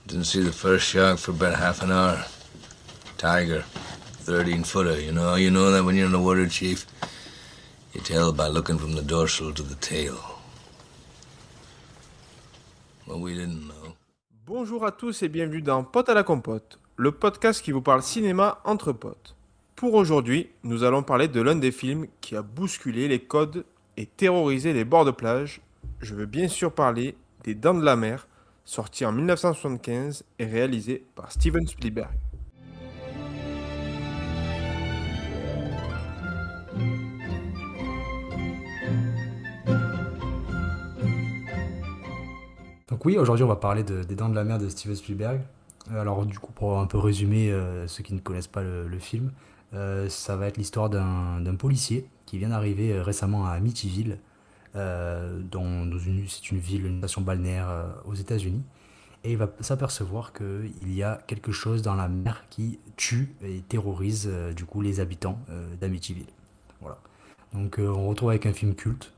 Didn't see the first shark for about half an hour. Tiger, 13-footer, You know that when you're in the water, Chief. You tell by looking from the dorsal to the tail. Well, we didn't know. Bonjour à tous et bienvenue dans Pote à la compote, le podcast qui vous parle cinéma entre potes. Pour aujourd'hui, nous allons parler de l'un des films qui a bousculé les codes et terrorisé les bords de plage. Je veux bien sûr parler des Dents de la Mer, sorti en 1975 et réalisé par Steven Spielberg. Donc oui, aujourd'hui on va parler des Dents de la Mer de Steven Spielberg. Alors du coup, pour un peu résumer ceux qui ne connaissent pas le film, ça va être l'histoire d'un policier qui vient d'arriver récemment à Amityville, c'est une ville, une station balnéaire aux États-Unis, et il va s'apercevoir qu'il y a quelque chose dans la mer qui tue et terrorise du coup les habitants d'Amityville. Voilà. Donc on retrouve avec un film culte,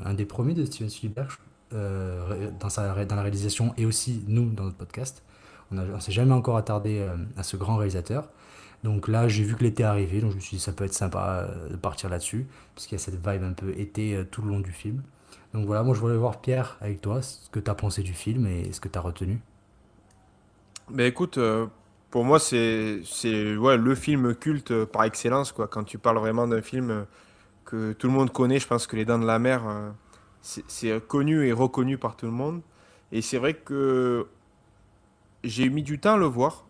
un des premiers de Steven Spielberg, dans la réalisation et aussi nous dans notre podcast. On ne s'est jamais encore attardé à ce grand réalisateur. Donc là, j'ai vu que l'été arrivait, donc je me suis dit ça peut être sympa de partir là-dessus, parce qu'il y a cette vibe un peu été tout le long du film. Donc voilà, moi je voulais voir Pierre avec toi, ce que tu as pensé du film et ce que tu as retenu. Ben écoute, pour moi c'est ouais, le film culte par excellence quoi. Quand tu parles vraiment d'un film que tout le monde connaît, je pense que Les Dents de la Mer c'est connu et reconnu par tout le monde. Et c'est vrai que j'ai mis du temps à le voir.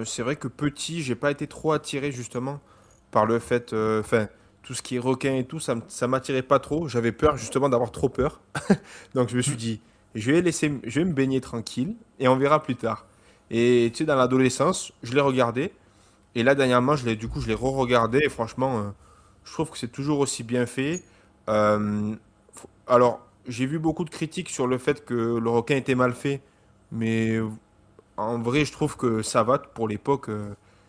C'est vrai que petit, j'ai pas été trop attiré justement par le fait, enfin, tout ce qui est requin et tout, ça m'attirait pas trop. J'avais peur justement d'avoir trop peur. Donc je me suis dit, je vais me baigner tranquille et on verra plus tard. Et tu sais, dans l'adolescence, je l'ai regardé. Et là, dernièrement, je l'ai re-regardé. Et franchement, je trouve que c'est toujours aussi bien fait. Alors, j'ai vu beaucoup de critiques sur le fait que le requin était mal fait. Mais en vrai, je trouve que ça va pour l'époque.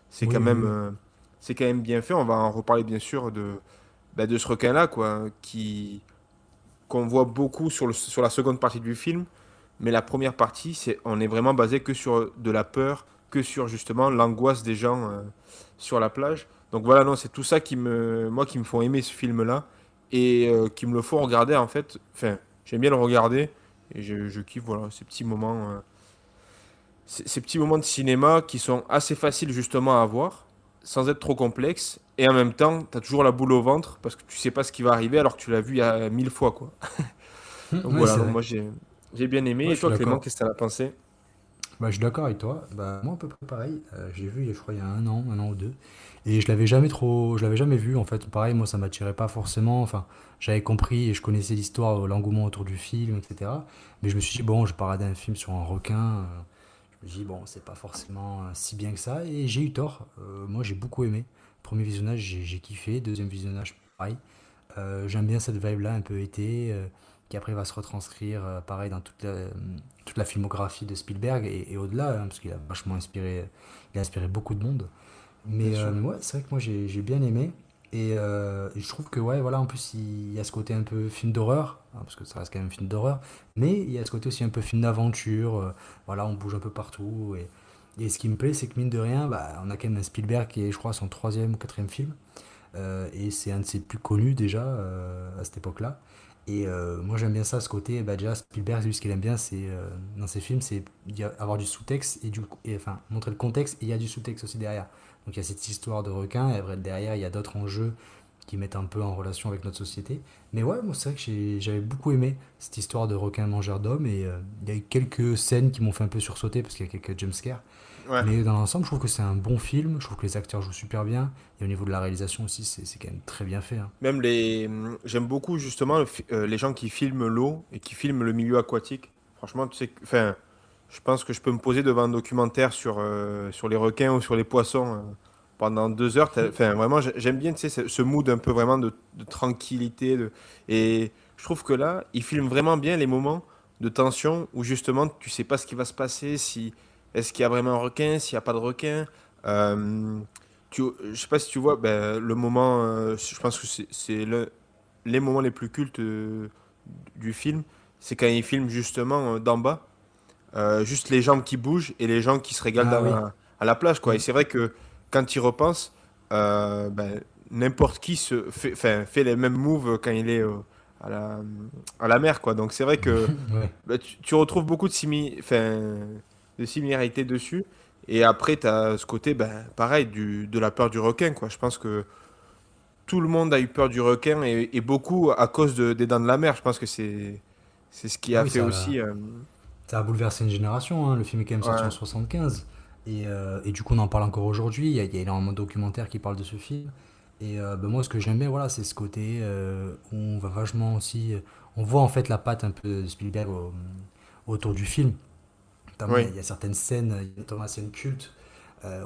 C'est Oui, quand oui, même, oui. c'est quand même bien fait. On va en reparler bien sûr de ce requin-là, quoi, qu'on voit beaucoup sur la seconde partie du film. Mais la première partie, on est vraiment basé que sur de la peur, que sur justement l'angoisse des gens sur la plage. Donc voilà, non, c'est tout ça qui me font aimer ce film-là et qui me le font regarder en fait. Enfin, j'aime bien le regarder et je kiffe voilà ces petits moments. Ces petits moments de cinéma qui sont assez faciles justement à voir, sans être trop complexes, et en même temps, tu as toujours la boule au ventre parce que tu sais pas ce qui va arriver alors que tu l'as vu il y a 1000 fois, quoi. Donc Ouais, voilà, c'est non, vrai. moi j'ai bien aimé. Ouais, Et je suis toi, Clément, d'accord. qu'est-ce que t'en as pensé? Bah, je suis d'accord avec toi. Bah, moi, à peu près pareil. J'ai vu, je crois, il y a un an ou deux. Et je l'avais jamais vu. En fait, pareil, moi, ça m'attirait pas forcément. Enfin, j'avais compris et je connaissais l'histoire, l'engouement autour du film, etc. Mais je me suis dit, bon, je vais pas regarder un film sur un requin. Je me suis dit, bon, c'est pas forcément si bien que ça. Et j'ai eu tort. Moi, j'ai beaucoup aimé. Premier visionnage, j'ai kiffé. Deuxième visionnage, pareil. J'aime bien cette vibe-là, un peu été, qui après va se retranscrire, pareil, dans toute la filmographie de Spielberg et au-delà, hein, parce qu'il a vachement inspiré, il a inspiré beaucoup de monde. Bien sûr. Mais ouais, c'est vrai que moi j'ai bien aimé. Et je trouve que, ouais, voilà, en plus, il y a ce côté un peu film d'horreur, hein, parce que ça reste quand même un film d'horreur, mais il y a ce côté aussi un peu film d'aventure, voilà, on bouge un peu partout. Et ce qui me plaît, c'est que mine de rien, bah, on a quand même un Spielberg qui est, je crois, son troisième ou quatrième film. Et c'est un de ses plus connus déjà à cette époque-là. Et moi j'aime bien ça, ce côté, bah, déjà Spielberg, lui ce qu'il aime bien, c'est dans ses films, c'est avoir du sous-texte enfin montrer le contexte et il y a du sous-texte aussi derrière. Donc il y a cette histoire de requin et après derrière il y a d'autres enjeux qui mettent un peu en relation avec notre société. Mais ouais, moi c'est vrai que j'avais beaucoup aimé cette histoire de requin mangeur d'hommes et il y a eu quelques scènes qui m'ont fait un peu sursauter parce qu'il y a quelques jumpscares. Ouais. Mais dans l'ensemble, je trouve que c'est un bon film. Je trouve que les acteurs jouent super bien. Et au niveau de la réalisation aussi, c'est quand même très bien fait, hein. J'aime beaucoup justement les gens qui filment l'eau et qui filment le milieu aquatique. Franchement, tu sais, enfin, je pense que je peux me poser devant un documentaire sur les requins ou sur les poissons pendant 2 heures. Enfin, vraiment, j'aime bien, tu sais, ce mood un peu vraiment de tranquillité. Et je trouve que là, ils filment vraiment bien les moments de tension où justement, tu sais pas ce qui va se passer, si est-ce qu'il y a vraiment un requin, s'il n'y a pas de requin. Euh, je sais pas si tu vois, ben, le moment, je pense que les moments les plus cultes du film, c'est quand il filme justement d'en bas. juste les jambes qui bougent et les gens qui se régalent Ah oui. à la plage, quoi. Et Mm. c'est vrai que quand tu y repenses, n'importe qui fait les mêmes moves quand il est à à la mer, quoi. Donc c'est vrai que Ouais. tu retrouves beaucoup de similarités dessus. Et après, tu as ce côté, pareil, de la peur du requin, quoi. Je pense que tout le monde a eu peur du requin et beaucoup à cause des dents de la mer. Je pense que c'est ce qui Ah a oui, fait aussi. ça a bouleversé une génération, hein. Le film est quand même sorti en Ouais, 75. Et du coup, on en parle encore aujourd'hui. Il y a énormément de documentaires qui parlent de ce film. Moi, ce que j'aime bien, voilà, c'est ce côté où on va vachement aussi. On voit en fait la patte un peu de Spielberg autour du film. Notamment, oui, il y a certaines scènes, il y a notamment la scène culte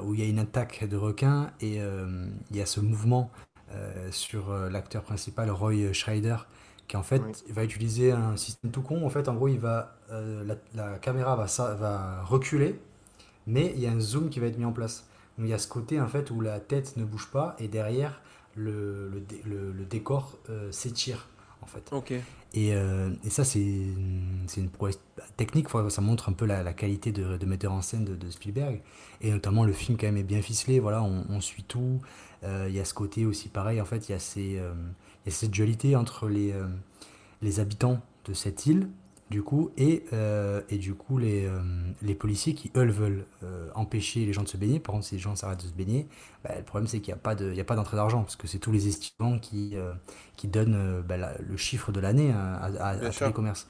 où il y a une attaque de requin et il y a ce mouvement sur l'acteur principal, Roy Schreider, qui en oui, fait va utiliser un système tout con. En fait, en gros, la caméra va reculer, mais il y a un zoom qui va être mis en place. Donc il y a ce côté en fait où la tête ne bouge pas et derrière le décor s'étire en fait. ok. Et ça, c'est une prouesse technique. Ça montre un peu la qualité de metteur en scène de Spielberg. Et notamment, le film, quand même, est bien ficelé. Voilà, on suit tout. Il y a ce côté aussi pareil. En fait, il y a cette dualité entre les habitants de cette île, du coup, et du coup, les policiers qui, eux, veulent empêcher les gens de se baigner. Par contre, si les gens s'arrêtent de se baigner, le problème, c'est qu'il n'y a pas il y a pas d'entrée d'argent, parce que c'est tous les estivants qui donnent le chiffre de l'année Bien à tous les sûr. commerces.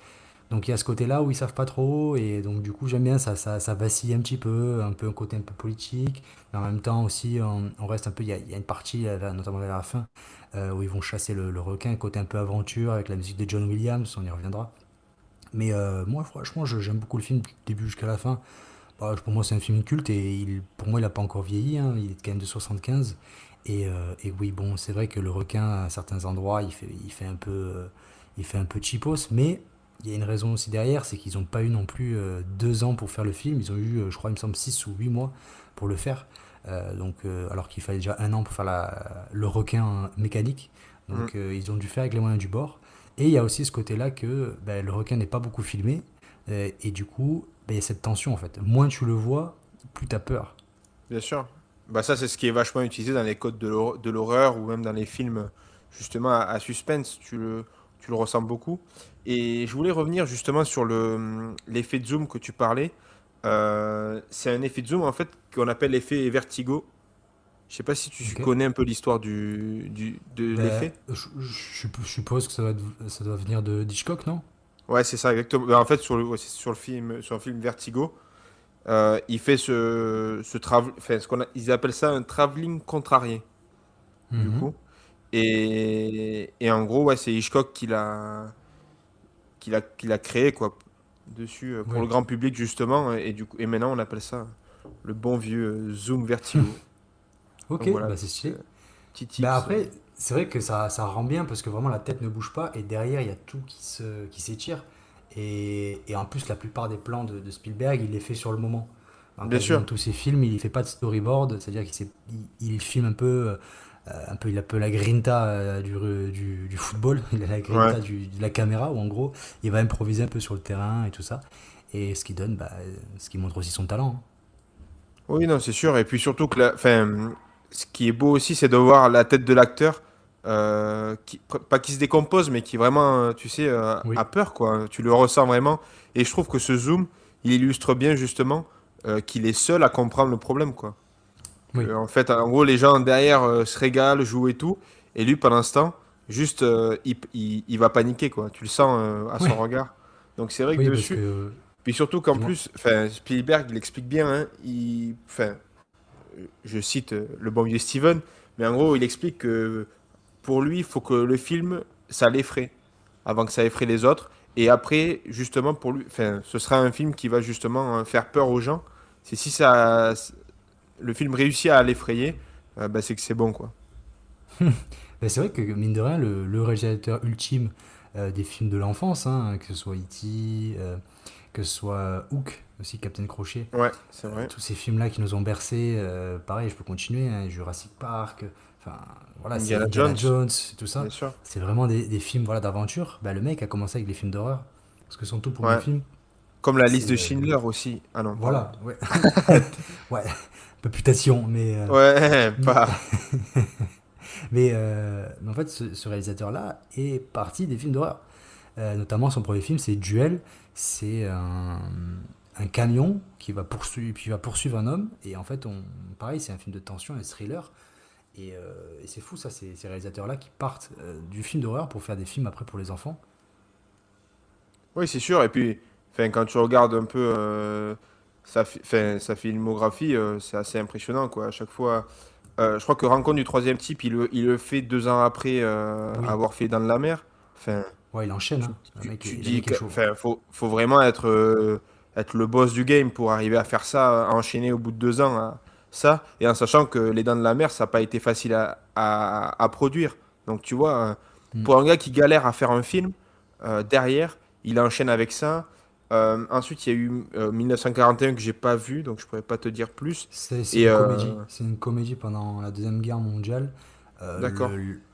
Donc il y a ce côté-là où ils savent pas trop, et donc du coup j'aime bien ça vacille un peu un côté un peu politique, mais en même temps aussi on reste un peu, il y a une partie, notamment vers la fin, où ils vont chasser le requin, côté un peu aventure, avec la musique de John Williams, on y reviendra. Mais moi franchement j'aime beaucoup le film du début jusqu'à la fin. Bah, pour moi c'est un film culte, et pour moi il a pas encore vieilli, hein, il est quand même de 75. Et oui bon c'est vrai que le requin à certains endroits il fait un peu cheapos, mais il y a une raison aussi derrière, c'est qu'ils n'ont pas eu non plus 2 ans pour faire le film. Ils ont eu, je crois, il me semble, 6 ou 8 mois pour le faire. Alors qu'il fallait déjà 1 an pour faire le requin mécanique. Mm. Ils ont dû faire avec les moyens du bord. Et il y a aussi ce côté-là que le requin n'est pas beaucoup filmé. Et du coup, il y a cette tension en fait. Moins tu le vois, plus tu as peur. Bien sûr. Bah ça, c'est ce qui est vachement utilisé dans les codes de l'horreur ou même dans les films justement à suspense. Tu le ressens beaucoup. Et je voulais revenir justement sur l'effet de zoom que tu parlais. C'est un effet de zoom en fait qu'on appelle l'effet vertigo. Je sais pas si tu Ok. connais un peu l'histoire de l'effet. Je suppose que ça doit venir de Hitchcock, non? Ouais, c'est ça exactement. En fait, ouais, c'est sur le film Vertigo, il fait enfin, ils appellent ça un travelling contrarié, du Mhm. coup. Et en gros, ouais, c'est Hitchcock qui l'a créé, quoi, dessus, pour le Oui. grand public, justement. Et du coup, et maintenant, on appelle ça le bon vieux Zoom Vertigo. Donc Ok, voilà, bah c'est stylé. petit Bah tips. après, c'est vrai que ça rend bien parce que vraiment la tête ne bouge pas et derrière il y a tout qui s'étire. Et en plus, la plupart des plans de Spielberg, il les fait sur le moment. Dans Bien quasiment sûr. tous ses films, il ne fait pas de storyboard, c'est-à-dire il filme il a un peu la grinta du football, il a la Ouais. grinta de la caméra, où en gros, il va improviser un peu sur le terrain et tout ça. Et ce qui montre aussi son talent, Oui, non, c'est sûr. Et puis surtout que enfin, ce qui est beau aussi, c'est de voir la tête de l'acteur, pas qui se décompose, mais qui vraiment, tu sais, hein. Oui, a peur, quoi. Tu le ressens vraiment. Et je trouve que ce zoom, il illustre bien justement qu'il est seul à comprendre le problème, quoi. oui, Que, en fait, en gros, les gens derrière se régalent, jouent et tout. Et lui, pendant ce temps, juste, il va paniquer, quoi. Tu le sens à oui, son regard. Donc c'est vrai que oui, parce dessus, que, puis surtout qu'en dis-moi. plus, enfin, Spielberg, il explique bien, hein, enfin, je cite le bon vieux Steven, mais en gros, il explique que pour lui, il faut que le film, ça l'effraie, avant que ça effraie les autres. Et après, justement, pour lui, enfin, ce sera un film qui va justement faire peur aux gens. C'est si le film réussit à l'effrayer, c'est que c'est bon, quoi. Ben, c'est vrai que, mine de rien, le réalisateur ultime des films de l'enfance, hein, que ce soit E.T., que ce soit Hook, aussi Captain Crochet, Ouais, c'est vrai. tous ces films-là qui nous ont bercés, pareil, je peux continuer, hein, Jurassic Park, enfin, voilà, c'est Indiana Indiana Jones, Jones, tout bien ça. sûr. C'est vraiment des films voilà, d'aventure. Ben, le mec a commencé avec les films d'horreur, parce que son tout premier Ouais, film, Comme la liste C'est de Schindler aussi. Ah non, pardon. voilà, ouais. Ouais, un peu putation, Ouais, mais, pas. mais en fait, ce réalisateur-là est parti des films d'horreur. Notamment, son premier film, c'est Duel. C'est un camion qui va poursuivre un homme. Et en fait, pareil, c'est un film de tension, un thriller. Et c'est fou, ça, ces réalisateurs-là qui partent du film d'horreur pour faire des films après pour les enfants. Oui, c'est sûr. Et puis, enfin, quand tu regardes un peu sa filmographie, c'est assez impressionnant, quoi. À chaque fois, je crois que Rencontre du troisième type, il le fait 2 ans après Oui, avoir fait Dans la mer. Enfin, ouais, il enchaîne, tu, hein. tu Le dis mec est que, chaud. enfin, faut vraiment être le boss du game pour arriver à faire ça, à enchaîner au bout de 2 ans ça, et en sachant que Les Dents de la Mer, ça n'a pas été facile à produire. Donc tu vois, Mm. pour un gars qui galère à faire un film, derrière, il enchaîne avec ça. Ensuite, il y a eu 1941 que j'ai pas vu, donc je pourrais pas te dire plus. C'est Et une comédie. C'est une comédie pendant la Deuxième Guerre mondiale. d'accord,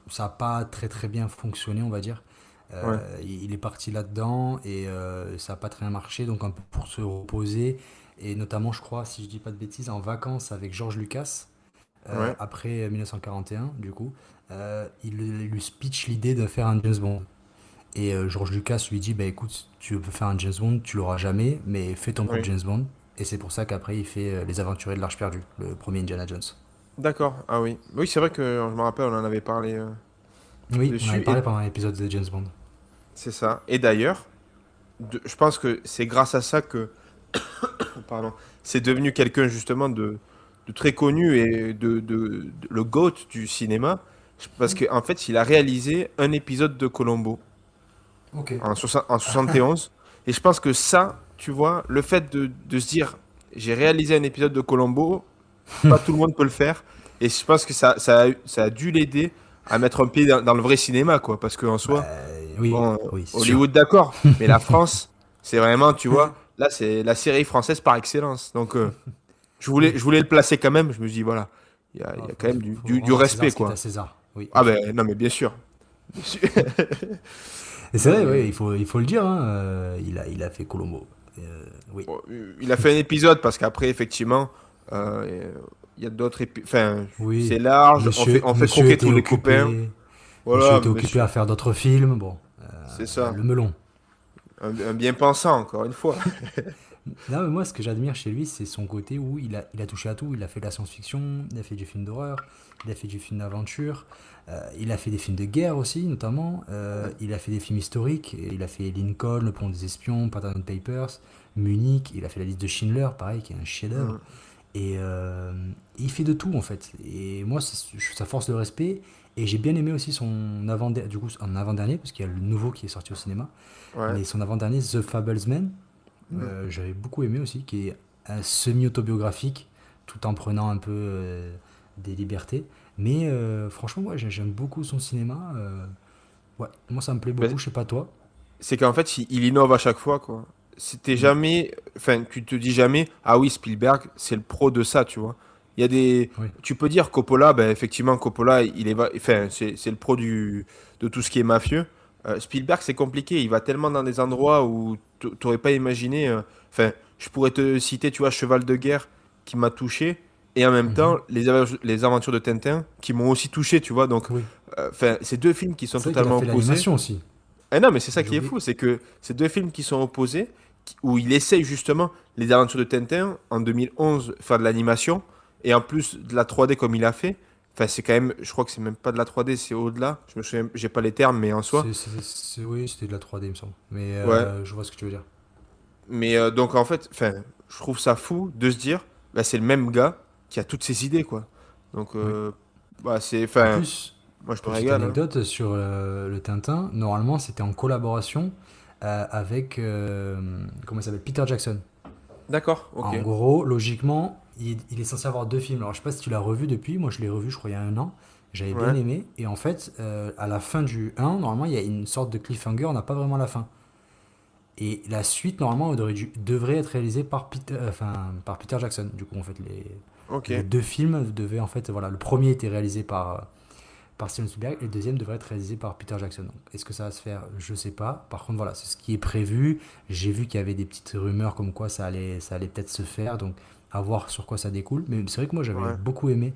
Ça n'a pas très très bien fonctionné, on va dire. ouais, Il est parti là-dedans et ça n'a pas très bien marché. Donc un peu pour se reposer. Et notamment, je crois, si je dis pas de bêtises, en vacances avec George Lucas, ouais, après 1941, du coup, il lui pitch l'idée de faire un James Bond. Et George Lucas lui dit, bah écoute, tu veux faire un James Bond, tu l'auras jamais, mais fais ton propre oui. James Bond. Et c'est pour ça qu'après il fait Les Aventuriers de l'Arche perdue, le premier Indiana Jones. D'accord, ah oui. Oui, c'est vrai que je me rappelle, on en avait parlé Oui, on avait dessus, parlé et pendant l'épisode de James Bond. c'est ça. Et d'ailleurs, je pense que c'est grâce à ça que pardon, c'est devenu quelqu'un justement de très connu et le GOAT du cinéma, parce qu'en fait, il a réalisé un épisode de Colombo Ok. en 71. Et je pense que ça, tu vois, le fait de se dire, j'ai réalisé un épisode de Colombo, pas tout le monde peut le faire. Et je pense que ça a dû l'aider à mettre un pied dans le vrai cinéma, quoi. Parce qu'en Bah soi, oui, bon, oui, c'est sûr. Hollywood, d'accord, mais la France, c'est vraiment, tu vois, là, c'est la série française par excellence. Donc, Oui. je voulais le placer quand même. Je me dis, voilà, il Ah, y a quand même faut du rendre à César respect, ce qui est à quoi. César. Oui, Ah bien sûr. ben, non, mais bien sûr. Bien sûr. Et c'est Non, vrai, oui, mais il faut le dire, hein, il a fait Colombo. Oui. bon, il a fait un épisode parce qu'après, effectivement, il y a d'autres épisodes. Enfin, c'est Oui. large. On fait Monsieur croquer était tous les copains. occupé. Monsieur Voilà, était occupé à monsieur. faire d'autres films. Bon, C'est ça. le melon. Un bien-pensant, encore une fois. Non, mais moi, ce que j'admire chez lui, c'est son côté où il a touché à tout. Il a fait de la science-fiction, il a fait du film d'horreur, il a fait du film d'aventure, il a fait des films de guerre aussi, notamment. Ouais. Il a fait des films historiques. Et il a fait Lincoln, Le Pont des Espions, Patent Papers, Munich. Il a fait la liste de Schindler, pareil, qui est un chef-d'œuvre. Mm. Et il fait de tout, en fait. Et moi, ça force le respect. Et j'ai bien aimé aussi son du coup, en avant-dernier, parce qu'il y a le nouveau qui est sorti au cinéma. Ouais. Mais son avant-dernier, The Fablesman, Mm. j'avais beaucoup aimé aussi, qui est un semi-autobiographique, tout en prenant un peu des libertés. Mais franchement, ouais, j'aime beaucoup son cinéma. Ouais, moi, ça me plaît Ben, beaucoup, je sais pas toi. c'est qu'en fait, il innove à chaque fois, quoi. C'était Mm. jamais, enfin, tu te dis jamais, ah oui, Spielberg, c'est le pro de ça, tu vois. Il y a des, Oui. tu peux dire Coppola, ben effectivement, Coppola, enfin, c'est le pro de tout ce qui est mafieux. Spielberg, c'est compliqué, il va tellement dans des endroits où t'aurais pas imaginé. Enfin, je pourrais te citer, tu vois, Cheval de guerre, qui m'a touché, et en même temps, Mhm. les aventures de Tintin, qui m'ont aussi touché, tu vois. Donc, Oui. enfin, c'est deux films qui sont C'est vrai qu'il a totalement fait opposés. l'animation aussi. Ah non, mais c'est ça J'ai qui est oublié. fou, c'est que ces deux films qui sont opposés, où il essaye justement les aventures de Tintin en 2011 faire de l'animation et en plus de la 3D comme il a fait. Enfin, c'est quand même, je crois que c'est même pas de la 3D, c'est au-delà. Je me souviens, j'ai pas les termes, mais en soi. Oui, c'était de la 3D, il me semble. Mais Ouais. je vois ce que tu veux dire. Mais donc en fait, enfin, je trouve ça fou de se dire, bah, c'est le même gars qui a toutes ces idées, quoi. Donc, Oui. bah, c'est, En enfin, plus, moi je me petite régale, hein. anecdote sur le Tintin, normalement c'était en collaboration avec comment il s'appelle, Peter Jackson. D'accord, ok. En gros, logiquement, il est censé avoir deux films. Alors je sais pas si tu l'as revu depuis, moi je l'ai revu je crois il y a un an. J'avais bien Ouais, aimé. Et en fait, à la fin du un normalement il y a une sorte de cliffhanger, on n'a pas vraiment la fin. Et la suite, normalement, devrait être réalisée par Peter Jackson. Du coup, en fait, ok. les deux films devaient, en fait, voilà, le premier était réalisé par Steven Spielberg et le deuxième devrait être réalisé par Peter Jackson. Donc, est-ce que ça va se faire? Je sais pas. Par contre, voilà, c'est ce qui est prévu. J'ai vu qu'il y avait des petites rumeurs comme quoi ça allait peut-être se faire. Donc, à voir sur quoi ça découle. Mais c'est vrai que moi, j'avais Ouais. beaucoup aimé,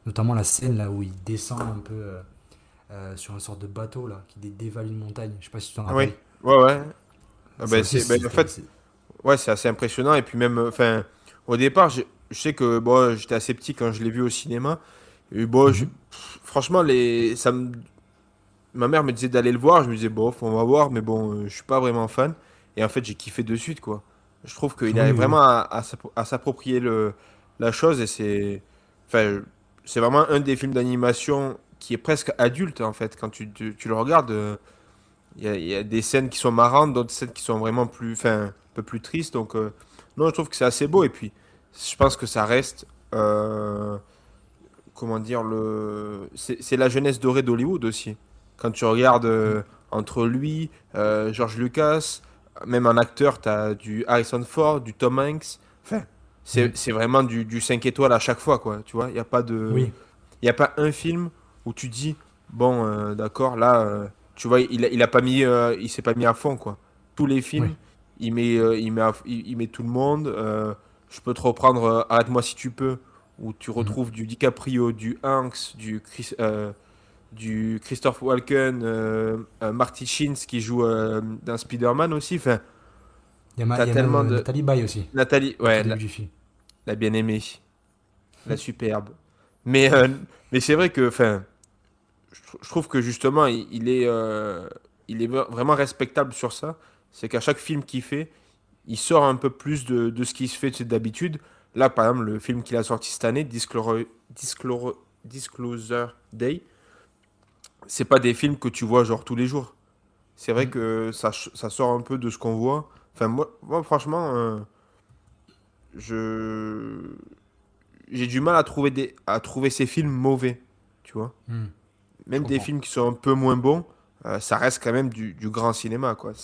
notamment la scène là où il descend un peu sur une sorte de bateau là, qui dévale une montagne. Je sais pas si tu t'en Oui, rappelles. ouais, ouais. Ah Ça ben, aussi, en fait, ouais, c'est assez impressionnant. Et puis même, enfin, au départ, je sais que bon, j'étais assez petit quand je l'ai vu au cinéma. Et bon, Mhm. franchement, ma mère me disait d'aller le voir. Je me disais, bof, on va voir, mais bon, je suis pas vraiment fan. Et en fait, j'ai kiffé de suite, quoi. Je trouve qu'il Oui, arrive oui, vraiment oui. à s'approprier la chose. Et enfin, c'est vraiment un des films d'animation qui est presque adulte, en fait. Quand tu le regardes, il y a des scènes qui sont marrantes, d'autres scènes qui sont vraiment enfin, un peu plus tristes. Donc, non, je trouve que c'est assez beau. Et puis, je pense que ça reste, comment dire, c'est la jeunesse dorée d'Hollywood aussi. Quand tu regardes Mm. entre lui, George Lucas, même en acteur, tu as du Harrison Ford, du Tom Hanks. Enfin, Mm. c'est vraiment du 5 étoiles à chaque fois, quoi. Tu vois, Oui, il y a pas un film où tu dis, bon, d'accord, là, tu vois, il s'est pas mis à fond, quoi. Tous les oui. films, il met tout le monde. Je peux te reprendre Arrête-moi si tu peux, où tu Mm. retrouves du DiCaprio, du Hanks, du Christophe Walken, Marty Sheen qui joue dans Spider-Man aussi. Enfin, Il t'as y a même tellement de. Nathalie Baye aussi, Nathalie, au tout ouais, début du film. la bien-aimée, la superbe. Mais, mais c'est vrai que, enfin, je trouve que justement, il est vraiment respectable sur ça. C'est qu'à chaque film qu'il fait, il sort un peu plus de ce qui se fait d'habitude. Là, par exemple, le film qu'il a sorti cette année, Disclosure Day, c'est pas des films que tu vois genre tous les jours. C'est vrai Mm. que ça sort un peu de ce qu'on voit. Enfin, moi franchement, je j'ai du mal à trouver ces films mauvais, tu vois. Mm. Je Même des comprends. films qui sont un peu moins bons, ça reste quand même du grand cinéma, quoi. C'est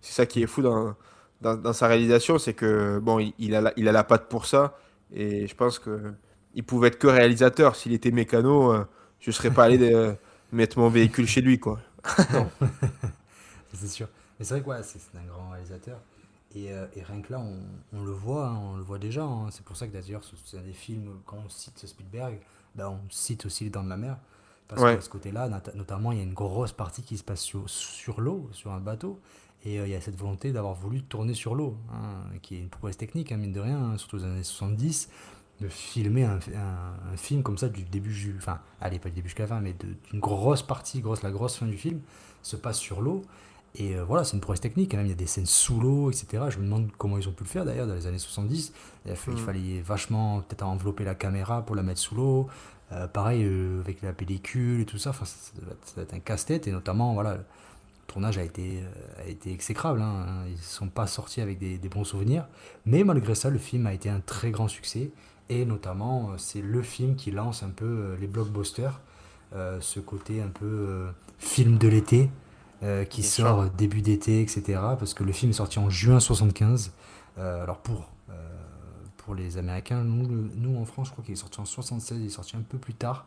ça qui est Mm. fou dans sa réalisation, c'est que bon, il a la patte pour ça, et je pense que il pouvait être que réalisateur. S'il était mécano, je serais pas allé mettre mon véhicule chez lui, quoi. Non, ça, c'est sûr. Mais c'est vrai que ouais, c'est un grand réalisateur. Et rien que là, on le voit, hein, on le voit déjà, hein. C'est pour ça que d'ailleurs, c'est un des films, quand on cite Spielberg, ben, on cite aussi Les Dents de la Mer. Parce qu'à Ouais, ce côté-là, notamment, il y a une grosse partie qui se passe sur l'eau, sur un bateau. Et il y a cette volonté d'avoir voulu tourner sur l'eau, hein, qui est une prouesse technique, hein, mine de rien, hein, surtout aux années 70, de filmer un film comme ça du début, enfin, allez, pas du début jusqu'à la fin, mais d'une grosse partie, la grosse fin du film, se passe sur l'eau. Et voilà, c'est une prouesse technique, hein. Même il y a des scènes sous l'eau, etc. Je me demande comment ils ont pu le faire d'ailleurs dans les années 70. Il hmm, fallait vachement peut-être envelopper la caméra pour la mettre sous l'eau. Pareil avec la pellicule et tout ça, enfin, ça doit être un casse-tête. Et notamment, voilà, le tournage a été exécrable, hein. Ils ne sont pas sortis avec des bons souvenirs. Mais malgré ça, le film a été un très grand succès. Et notamment, c'est le film qui lance un peu les blockbusters. Ce côté un peu film de l'été qui bien sûr. sort début d'été, etc. Parce que le film est sorti en juin 75. Alors pour les Américains, nous en France, je crois qu'il est sorti en 76, il est sorti un peu plus tard.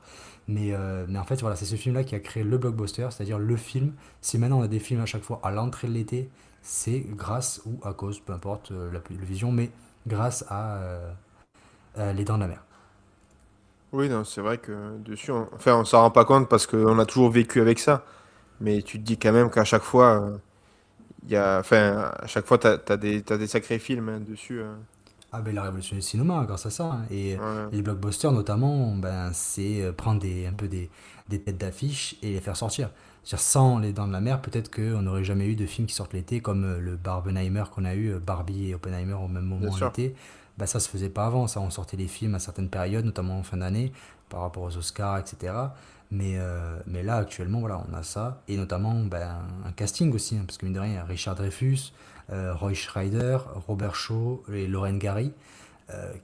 Mais en fait, voilà, c'est ce film-là qui a créé le blockbuster, c'est-à-dire le film. Si maintenant on a des films à chaque fois à l'entrée de l'été, c'est grâce ou à cause, peu importe la vision, mais grâce à Les Dents de la Mer. Oui, non, c'est vrai que dessus, enfin, on s'en rend pas compte parce qu'on a toujours vécu avec ça. Mais tu te dis quand même qu'à chaque fois, enfin, à chaque fois, t'as des sacrés films hein, dessus. Ah ben il a révolutionné le cinéma grâce à ça, hein. Et Ouais, les blockbusters notamment, ben, c'est prendre un peu des têtes d'affiche et les faire sortir. C'est-à-dire, sans Les Dents de la Mer, peut-être qu'on n'aurait jamais eu de films qui sortent l'été comme le Barbenheimer qu'on a eu, Barbie et Oppenheimer au même bien moment en sûr. été. Ben, ça se faisait pas avant, ça on sortait les films à certaines périodes, notamment en fin d'année, par rapport aux Oscars, etc. Mais là actuellement voilà, on a ça, et notamment ben, un casting aussi, hein, parce que mine de rien, il y a Richard Dreyfuss, Roy Schreider, Robert Shaw et Lorraine Gary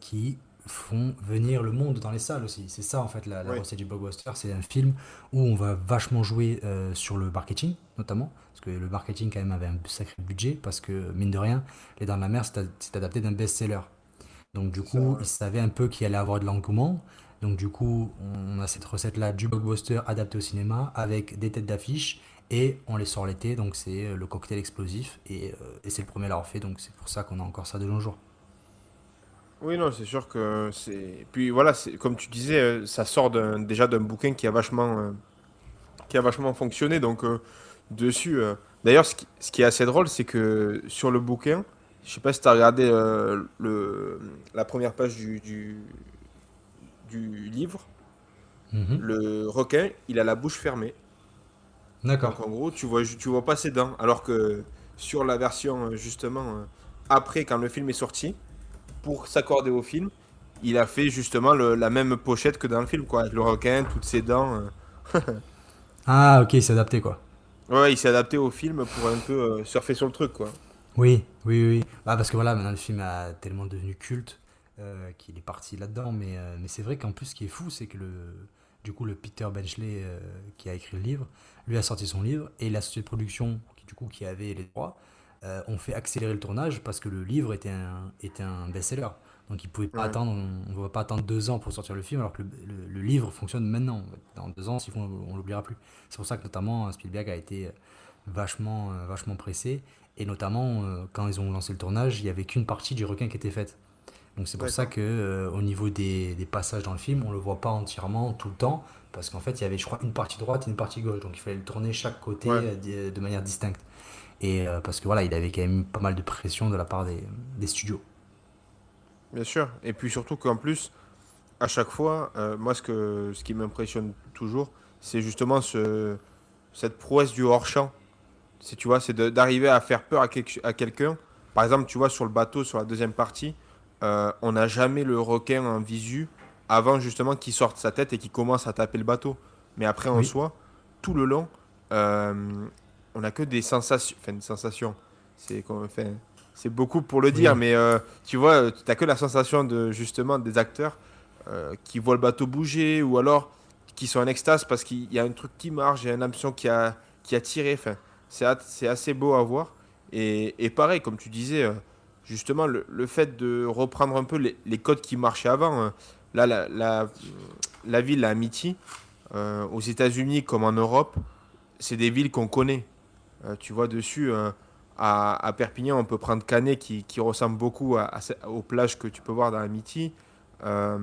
qui font venir le monde dans les salles aussi. C'est ça en fait la Oui, recette du blockbuster, c'est un film où on va vachement jouer sur le marketing notamment, parce que le marketing quand même avait un sacré budget, parce que mine de rien, Les Dents de la Mer c'est adapté d'un best-seller. Donc du c'est ça. coup, Ouais. ils savaient un peu qu'il allait avoir de l'engouement, Donc du coup, on a cette recette-là du blockbuster adapté au cinéma avec des têtes d'affiche et on les sort l'été, donc c'est le cocktail explosif et c'est le premier à l'avoir fait, donc c'est pour ça qu'on a encore ça de nos jours. Oui, non, c'est sûr que c'est. Puis voilà, comme tu disais, ça sort déjà d'un bouquin qui a vachement fonctionné. Donc dessus. D'ailleurs, ce qui est assez drôle, c'est que sur le bouquin, je sais pas si tu as regardé la première page du livre, Mhm. le requin, il a la bouche fermée. D'accord. Donc en gros, tu vois pas ses dents. Alors que sur la version, justement, après, quand le film est sorti, pour s'accorder au film, il a fait justement la même pochette que dans le film, quoi. Avec le requin, toutes ses dents. Ah, ok, c'est adapté quoi. Ouais, il s'est adapté au film pour un peu surfer sur le truc, quoi. Oui, oui, oui. Bah, parce que voilà, maintenant le film a tellement devenu culte qu'il est parti là-dedans. Mais c'est vrai qu'en plus, ce qui est fou, c'est que du coup, le Peter Benchley qui a écrit le livre, lui a sorti son livre et la société de production qui avait les droits ont fait accélérer le tournage parce que le livre était un best-seller. Donc ils pouvaient pas Ouais. attendre, on ne va pas attendre 2 ans pour sortir le film alors que le livre fonctionne maintenant. Dans 2 ans, s'ils font, on l'oubliera plus. C'est pour ça que notamment Spielberg a été vachement pressé. Et notamment, quand ils ont lancé le tournage, il n'y avait qu'une partie du requin qui était faite. Donc c'est pour ça D'accord. que au niveau des passages dans le film, on ne le voit pas entièrement tout le temps, parce qu'en fait, il y avait, je crois, une partie droite et une partie gauche. Donc il fallait le tourner chaque côté Ouais, de manière distincte. Et parce que voilà, il avait quand même eu pas mal de pression de la part des studios. bien sûr. Et puis surtout qu'en plus, à chaque fois, moi, ce qui m'impressionne toujours, c'est justement cette prouesse du hors-champ. Tu vois, c'est d'arriver à faire peur à quelqu'un. Par exemple, tu vois, sur le bateau, sur la deuxième partie, on n'a jamais le requin en visu avant justement qu'il sorte sa tête et qu'il commence à taper le bateau. Mais après, en Oui, soi, tout le long, euh, on n'a que des sensations. Enfin, des sensations. Enfin, c'est beaucoup pour le dire, oui, mais tu vois, tu n'as que la sensation de justement des acteurs qui voient le bateau bouger ou alors qui sont en extase parce qu'il y a un truc qui marche, il y a une hameçon qui a tiré. Enfin, c'est assez beau à voir. Et pareil, comme tu disais, justement, le fait de reprendre un peu les codes qui marchaient avant, là, la ville, la Amity, aux États-Unis comme en Europe, c'est des villes qu'on connaît. Tu vois, dessus, à Perpignan, on peut prendre Canet qui ressemble beaucoup aux plages que tu peux voir dans Amity. Euh,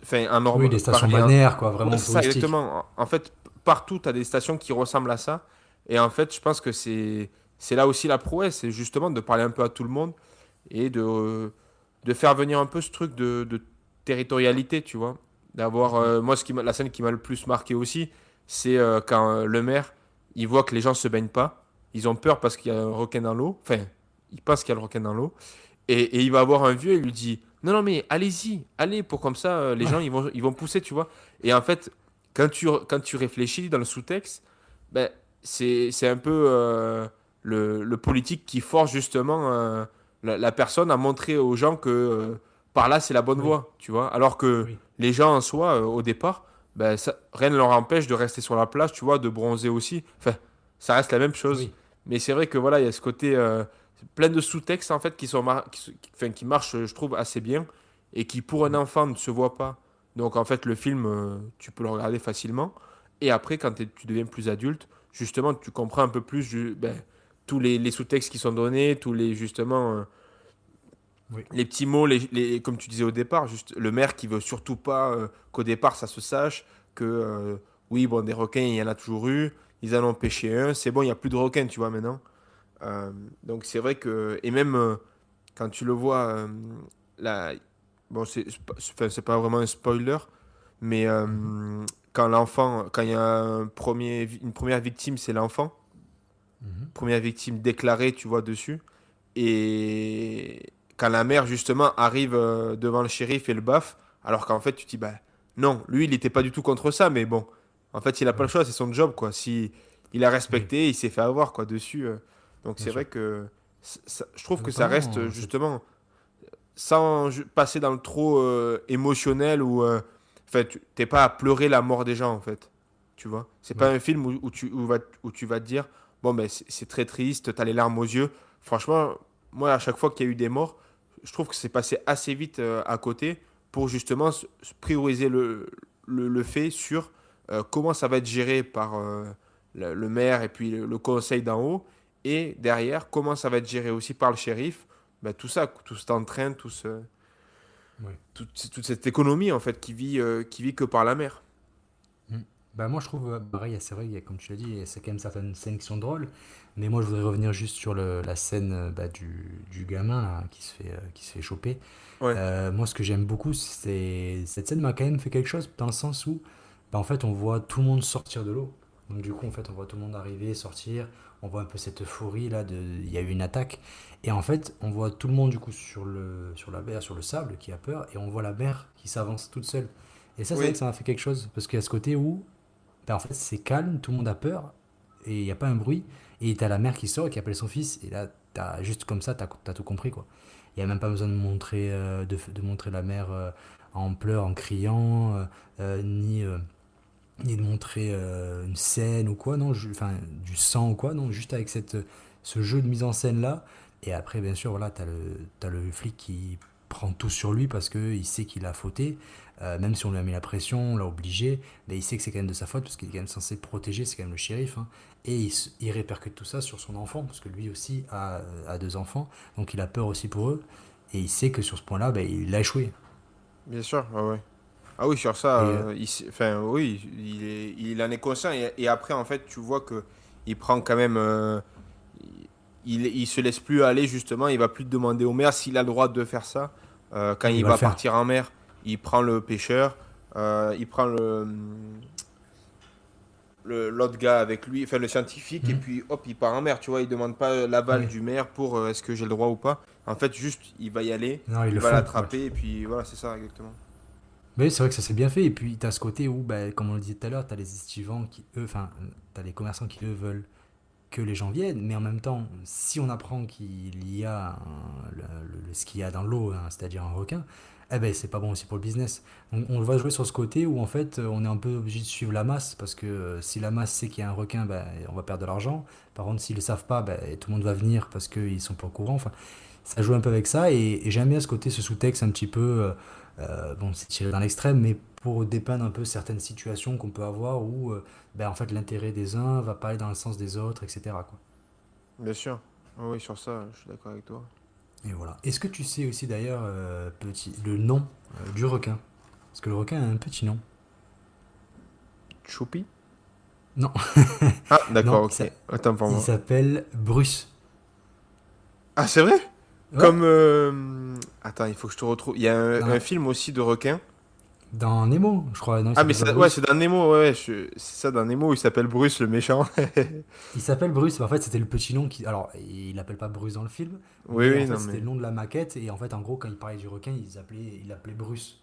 Enfin, oui, des stations pareil, balnéaires, quoi, ouais, vraiment c'est ça, touristiques. exactement. En fait, partout, tu as des stations qui ressemblent à ça. Et en fait, je pense que c'est là aussi la prouesse, c'est justement de parler un peu à tout le monde et de faire venir un peu ce truc de territorialité, tu vois. D'avoir, moi, la scène qui m'a le plus marqué aussi, c'est quand le maire, il voit que les gens se baignent pas. Ils ont peur parce qu'il y a un requin dans l'eau. Enfin, il pense qu'il y a le requin dans l'eau. Et il va voir un vieux et il lui dit non, non, mais allez-y, allez, pour comme ça, les gens Ouais, ils vont pousser, tu vois. Et en fait, quand tu réfléchis dans le sous-texte, ben, c'est un peu le politique qui force justement la personne à montrer aux gens que par là, c'est la bonne oui, voie, tu vois. Alors que oui, les gens en soi, au départ, ben, rien ne leur empêche de rester sur la plage, tu vois, de bronzer aussi. Enfin, ça reste la même chose. oui. Mais c'est vrai que voilà, il y a ce côté plein de sous-textes en fait enfin, qui marchent, je trouve, assez bien et qui pour un enfant ne se voient pas. Donc en fait, le film, tu peux le regarder facilement. Et après, quand tu deviens plus adulte, justement, tu comprends un peu plus ben, tous les sous-textes qui sont donnés, tous les justement Oui. les petits mots, comme tu disais au départ, juste le maire qui veut surtout pas qu'au départ ça se sache que oui, bon, des requins, il y en a toujours eu, ils en ont pêché un, c'est bon, il n'y a plus de requins, tu vois, maintenant. Euh, donc c'est vrai que, et même quand tu le vois, là, bon, c'est pas vraiment un spoiler, mais Mhm, quand il y a une première victime, c'est l'enfant, mhm. première victime déclarée, tu vois, dessus. Et quand la mère, justement, arrive devant le shérif et le baffe, alors qu'en fait, tu te dis, bah non, lui, il n'était pas du tout contre ça, mais bon, en fait, il n'a pas le Oui, choix, c'est son job, quoi. Si il a oui, respecté, il s'est fait avoir, quoi, dessus. Donc bien c'est vrai sûr. que je trouve que ça Notamment, reste, justement, sans passer dans le trop émotionnel ou. En fait, t'es pas à pleurer la mort des gens, en fait. Tu vois? C'est pas oui, un film où tu vas te dire, bon, ben, c'est très triste, t'as les larmes aux yeux. Franchement, moi, à chaque fois qu'il y a eu des morts, je trouve que c'est passé assez vite à côté pour justement prioriser le fait sur comment ça va être géré par le maire et puis le conseil d'en haut, et derrière, comment ça va être géré aussi par le shérif. Ben, tout ça, tout cet entrain, Ouais. toute cette économie en fait qui vit que par la mer. Mm. Bah moi je trouve, pareil, c'est vrai, comme tu l'as dit, c'est quand même certaines scènes qui sont drôles, mais moi je voudrais revenir juste sur la scène bah, du gamin là, qui se fait choper. Ouais, Moi ce que j'aime beaucoup, c'est cette scène m'a quand même fait quelque chose dans le sens où bah, en fait on voit tout le monde sortir de l'eau. Donc du coup en fait on voit tout le monde arriver, sortir, on voit un peu cette euphorie là il y a eu une attaque et en fait on voit tout le monde du coup sur la mer, sur le sable qui a peur et on voit la mer qui s'avance toute seule. Et ça c'est vrai que oui, ça m'a fait quelque chose parce qu'il y a ce côté où ben, en fait, c'est calme, tout le monde a peur, et il n'y a pas un bruit, et t'as la mère qui sort et qui appelle son fils, et là, juste comme ça, t'as tout compris, quoi. Il n'y a même pas besoin de montrer, de montrer la mère en pleurs, en criant, ni de montrer une scène ou quoi, non, enfin, du sang ou quoi, non, juste avec ce jeu de mise en scène-là, et après, bien sûr, voilà, t'as le flic qui prend tout sur lui parce qu'il sait qu'il a fauté, même si on lui a mis la pression, on l'a obligé, mais il sait que c'est quand même de sa faute parce qu'il est quand même censé protéger, c'est quand même le shérif, hein. Et il répercute tout ça sur son enfant parce que lui aussi a deux enfants, donc il a peur aussi pour eux, et il sait que sur ce point-là, ben, il a échoué. bien sûr. Ouais, ouais. Ah oui, sur ça, Et enfin oui, il en est conscient et après en fait tu vois que il prend quand même, il se laisse plus aller justement, il va plus demander au maire s'il a le droit de faire ça. Quand il il va le va faire. partir en mer, il prend le pêcheur, il prend l'autre gars avec lui, enfin le scientifique et Hmm. puis hop il part en mer, tu vois, il demande pas l'aval Oui. du maire pour est-ce que j'ai le droit ou pas. En fait juste il va y aller, Non, ils il le va font, ouais. l'attraper et puis voilà c'est ça exactement. Mais c'est vrai que ça s'est bien fait. Et puis, tu as ce côté où, bah, comme on le disait tout à l'heure, tu as les estivants qui, eux, enfin, tu as les commerçants qui, eux, veulent que les gens viennent. Mais en même temps, si on apprend qu'il y a ce qu'il y a dans l'eau, hein, c'est-à-dire un requin, eh ben, c'est pas bon aussi pour le business. Donc, on va jouer sur ce côté où, en fait, on est un peu obligé de suivre la masse. Parce que si la masse sait qu'il y a un requin, ben, on va perdre de l'argent. Par contre, s'ils le savent pas, ben, tout le monde va venir parce qu'ils sont pas au courant. Enfin, ça joue un peu avec ça et j'aime bien ce côté, ce sous-texte un petit peu, bon, c'est tiré dans l'extrême, mais pour dépeindre un peu certaines situations qu'on peut avoir où ben, en fait l'intérêt des uns va pas aller dans le sens des autres, etc. Quoi. Bien sûr. Ah oui, sur ça, je suis d'accord avec toi. Et voilà. Est-ce que tu sais aussi d'ailleurs le nom du requin? Parce que le requin a un petit nom. Choupi? Non, Ah, d'accord, non, ok. Attends pour il moi. s'appelle Bruce. Ah, c'est vrai? Ouais, Comme. Attends, il faut que je te retrouve. Il y a un dans, film aussi de requin. dans Nemo, je crois. Non, il Ah, mais s'appelle pas ouais, c'est Bruce. dans Nemo, ouais, ouais, c'est ça, dans Nemo, il s'appelle Bruce le méchant. Il s'appelle Bruce, mais en fait c'était le petit nom qui... Alors, il l'appelle pas Bruce dans le film, Oui, mais en oui, fait non, c'était mais. le nom de la maquette, et en fait en gros quand il parlait du requin, il l'appelait Bruce.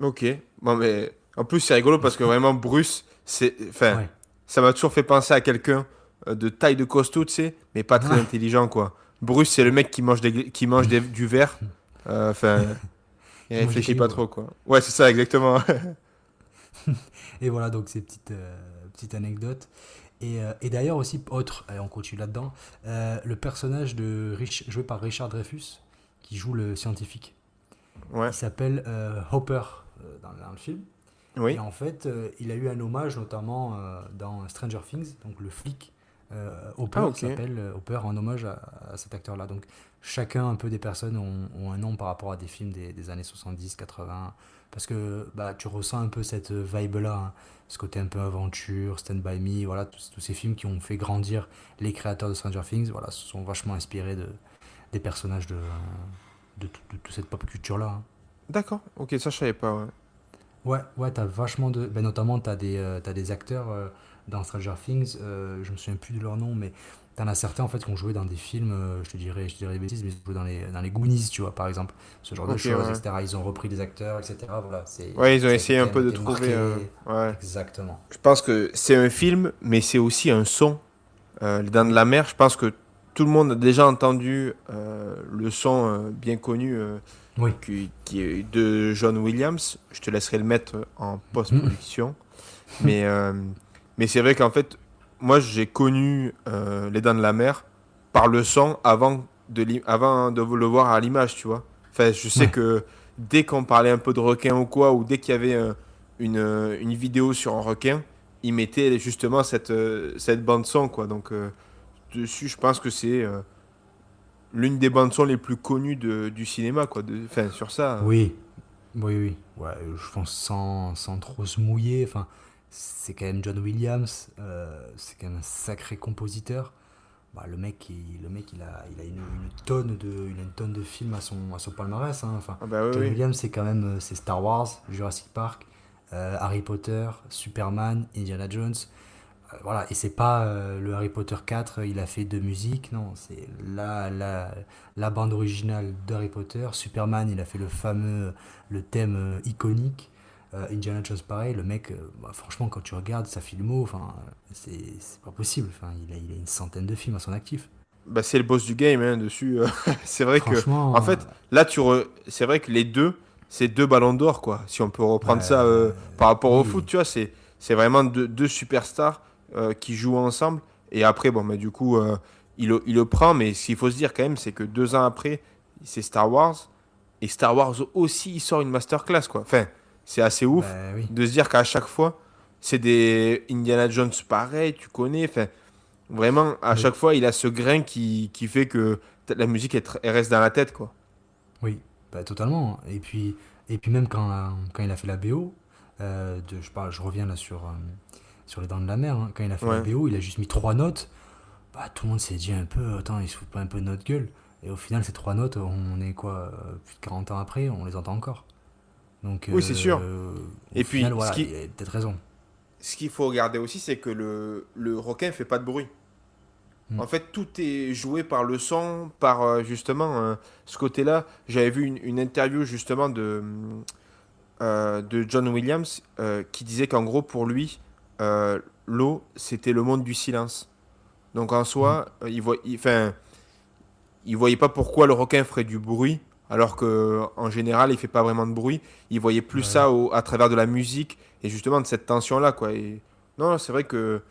Ok. Bon, mais. En plus, c'est rigolo parce que vraiment, Bruce, c'est. Enfin, Ouais. ça m'a toujours fait penser à quelqu'un de taille de costaud, tu sais, mais pas très intelligent, quoi. Bruce, c'est le mec qui mange du verre. Enfin, il Qui mange des réfléchit cailloux, pas quoi. trop, quoi. Ouais, c'est ça, exactement. Et voilà, donc ces petites anecdotes. Et d'ailleurs aussi, autre, allez, on continue là-dedans, le personnage joué par Richard Dreyfuss, qui joue le scientifique, Ouais. il s'appelle Hopper dans le film. Et Oui. en fait, il a eu un hommage notamment dans Stranger Things, donc le flic Ah, Hopper ok. s'appelle Hopper en hommage à cet acteur-là. Donc chacun, un peu des personnes ont un nom par rapport à des films des années 70, 80, parce que bah, tu ressens un peu cette vibe-là, hein, ce côté un peu aventure, Stand By Me, voilà, tous ces films qui ont fait grandir les créateurs de Stranger Things, voilà, se sont vachement inspirés des personnages de toute cette pop culture-là, hein. D'accord. Ok, ça, je savais pas, ouais. Ouais, ouais, t'as vachement de. Ben, notamment, t'as des acteurs dans Stranger Things, je me souviens plus de leur nom, mais t'en as certains en fait qui ont joué dans des films, je te dirais des bêtises, mais ils ont joué dans les Goonies, tu vois, par exemple, ce genre de Ok, choses, ouais. etc. Ils ont repris des acteurs, etc. Voilà, Ouais, ils ont ça a été essayé quand un même peu de été trouver. marqué. Ouais. Exactement. Je pense que c'est un film, mais c'est aussi un son. Les Dents de Oui, la Mer, je pense que tout le monde a déjà entendu le son bien connu oui. qui est de John Williams. Je te laisserai le mettre en post-production. Mais, euh, mais c'est vrai qu'en fait, moi, j'ai connu Les Dents de la Mer par le son avant de le voir à l'image, tu vois. Enfin, je sais Ouais. que dès qu'on parlait un peu de requin ou quoi, ou dès qu'il y avait une vidéo sur un requin, ils mettaient justement cette bande son, quoi. Donc, dessus, je pense que c'est l'une des bandes son les plus connues du cinéma, quoi. Enfin, sur ça. Oui, oui, oui. Ouais, je pense sans trop se mouiller. Enfin, c'est quand même John Williams. C'est quand même un sacré compositeur. Bah, il a une tonne de films à son palmarès, hein. Enfin, Ah bah oui, John oui. Williams, c'est quand même c'est Star Wars, Jurassic Park, Harry Potter, Superman, Indiana Jones. Voilà, et c'est pas le Harry Potter 4, il a fait deux musiques, non, c'est la bande originale d'Harry Potter. Superman, il a fait le thème iconique. Indiana Jones, pareil, le mec, bah, franchement, quand tu regardes sa filmo, enfin, c'est pas possible. Enfin, il a une centaine de films à son actif. Bah, c'est le boss du game, hein, dessus. C'est vrai que, en Franchement, fait, là, c'est vrai que les deux, c'est deux ballons d'or, quoi. Si on peut reprendre ça par rapport au foot, oui, tu vois, c'est vraiment deux superstars qui jouent ensemble. Et après, bon, mais du coup, il le prend, mais ce qu'il faut se dire quand même, c'est que 2 ans après, c'est Star Wars. Et Star Wars aussi, il sort une masterclass, quoi. Enfin, c'est assez ouf bah oui, de se dire qu'à chaque fois, c'est des Indiana Jones pareil, tu connais. Enfin, vraiment, à oui, chaque fois, il a ce grain qui fait que la musique, elle reste dans la tête, quoi. oui, bah, totalement. Et puis même quand il a fait la BO, je reviens là sur les Dents de la Mer, hein. Quand il a fait la Ouais. BO, il a juste mis trois notes. Bah, tout le monde s'est dit un peu, attends, ils se foutent pas un peu de notre gueule. Et au final, ces trois notes, on est quoi, plus de 40 ans après, on les entend encore. Donc, Oui, c'est sûr. au Et final, puis, voilà, il a peut-être raison. ce qu'il faut regarder aussi, c'est que le requin fait pas de bruit. Mm. En fait, tout est joué par le son, par justement ce côté-là. J'avais vu une interview justement de John Williams qui disait qu'en gros, pour lui, l'eau, c'était le monde du silence. Donc en Mm. soi, enfin, il voyait pas pourquoi le requin ferait du bruit, alors que en général, il fait pas vraiment de bruit. Il voyait plus Bah oui. ça à travers de la musique et justement de cette tension-là, quoi. Et non, c'est vrai que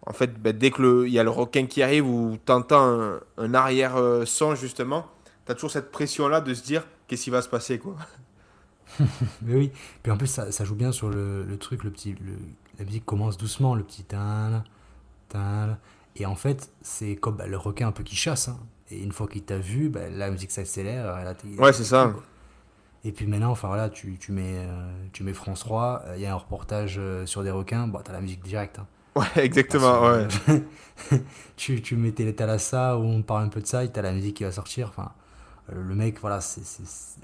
en fait, ben, dès que il y a le requin qui arrive ou t'entends un arrière son justement, t'as toujours cette pression-là de se dire qu'est-ce qui va se passer, quoi. Mais oui. Puis en plus, ça joue bien sur le truc, la musique commence doucement, le petit tin, tin. Et en fait, c'est comme bah, le requin un peu qui chasse, hein. Et une fois qu'il t'a vu, bah, la musique s'accélère, et là, Ouais, c'est t'es cul, ça. quoi. Et puis maintenant, enfin voilà, tu mets France 3, il y a un reportage sur des requins, bah t'as la musique directe, hein. Ouais, On passe. exactement. Ouais. Tu mets Téléthalassa où on parle un peu de ça, et t'as la musique qui va sortir. Enfin, le mec, voilà,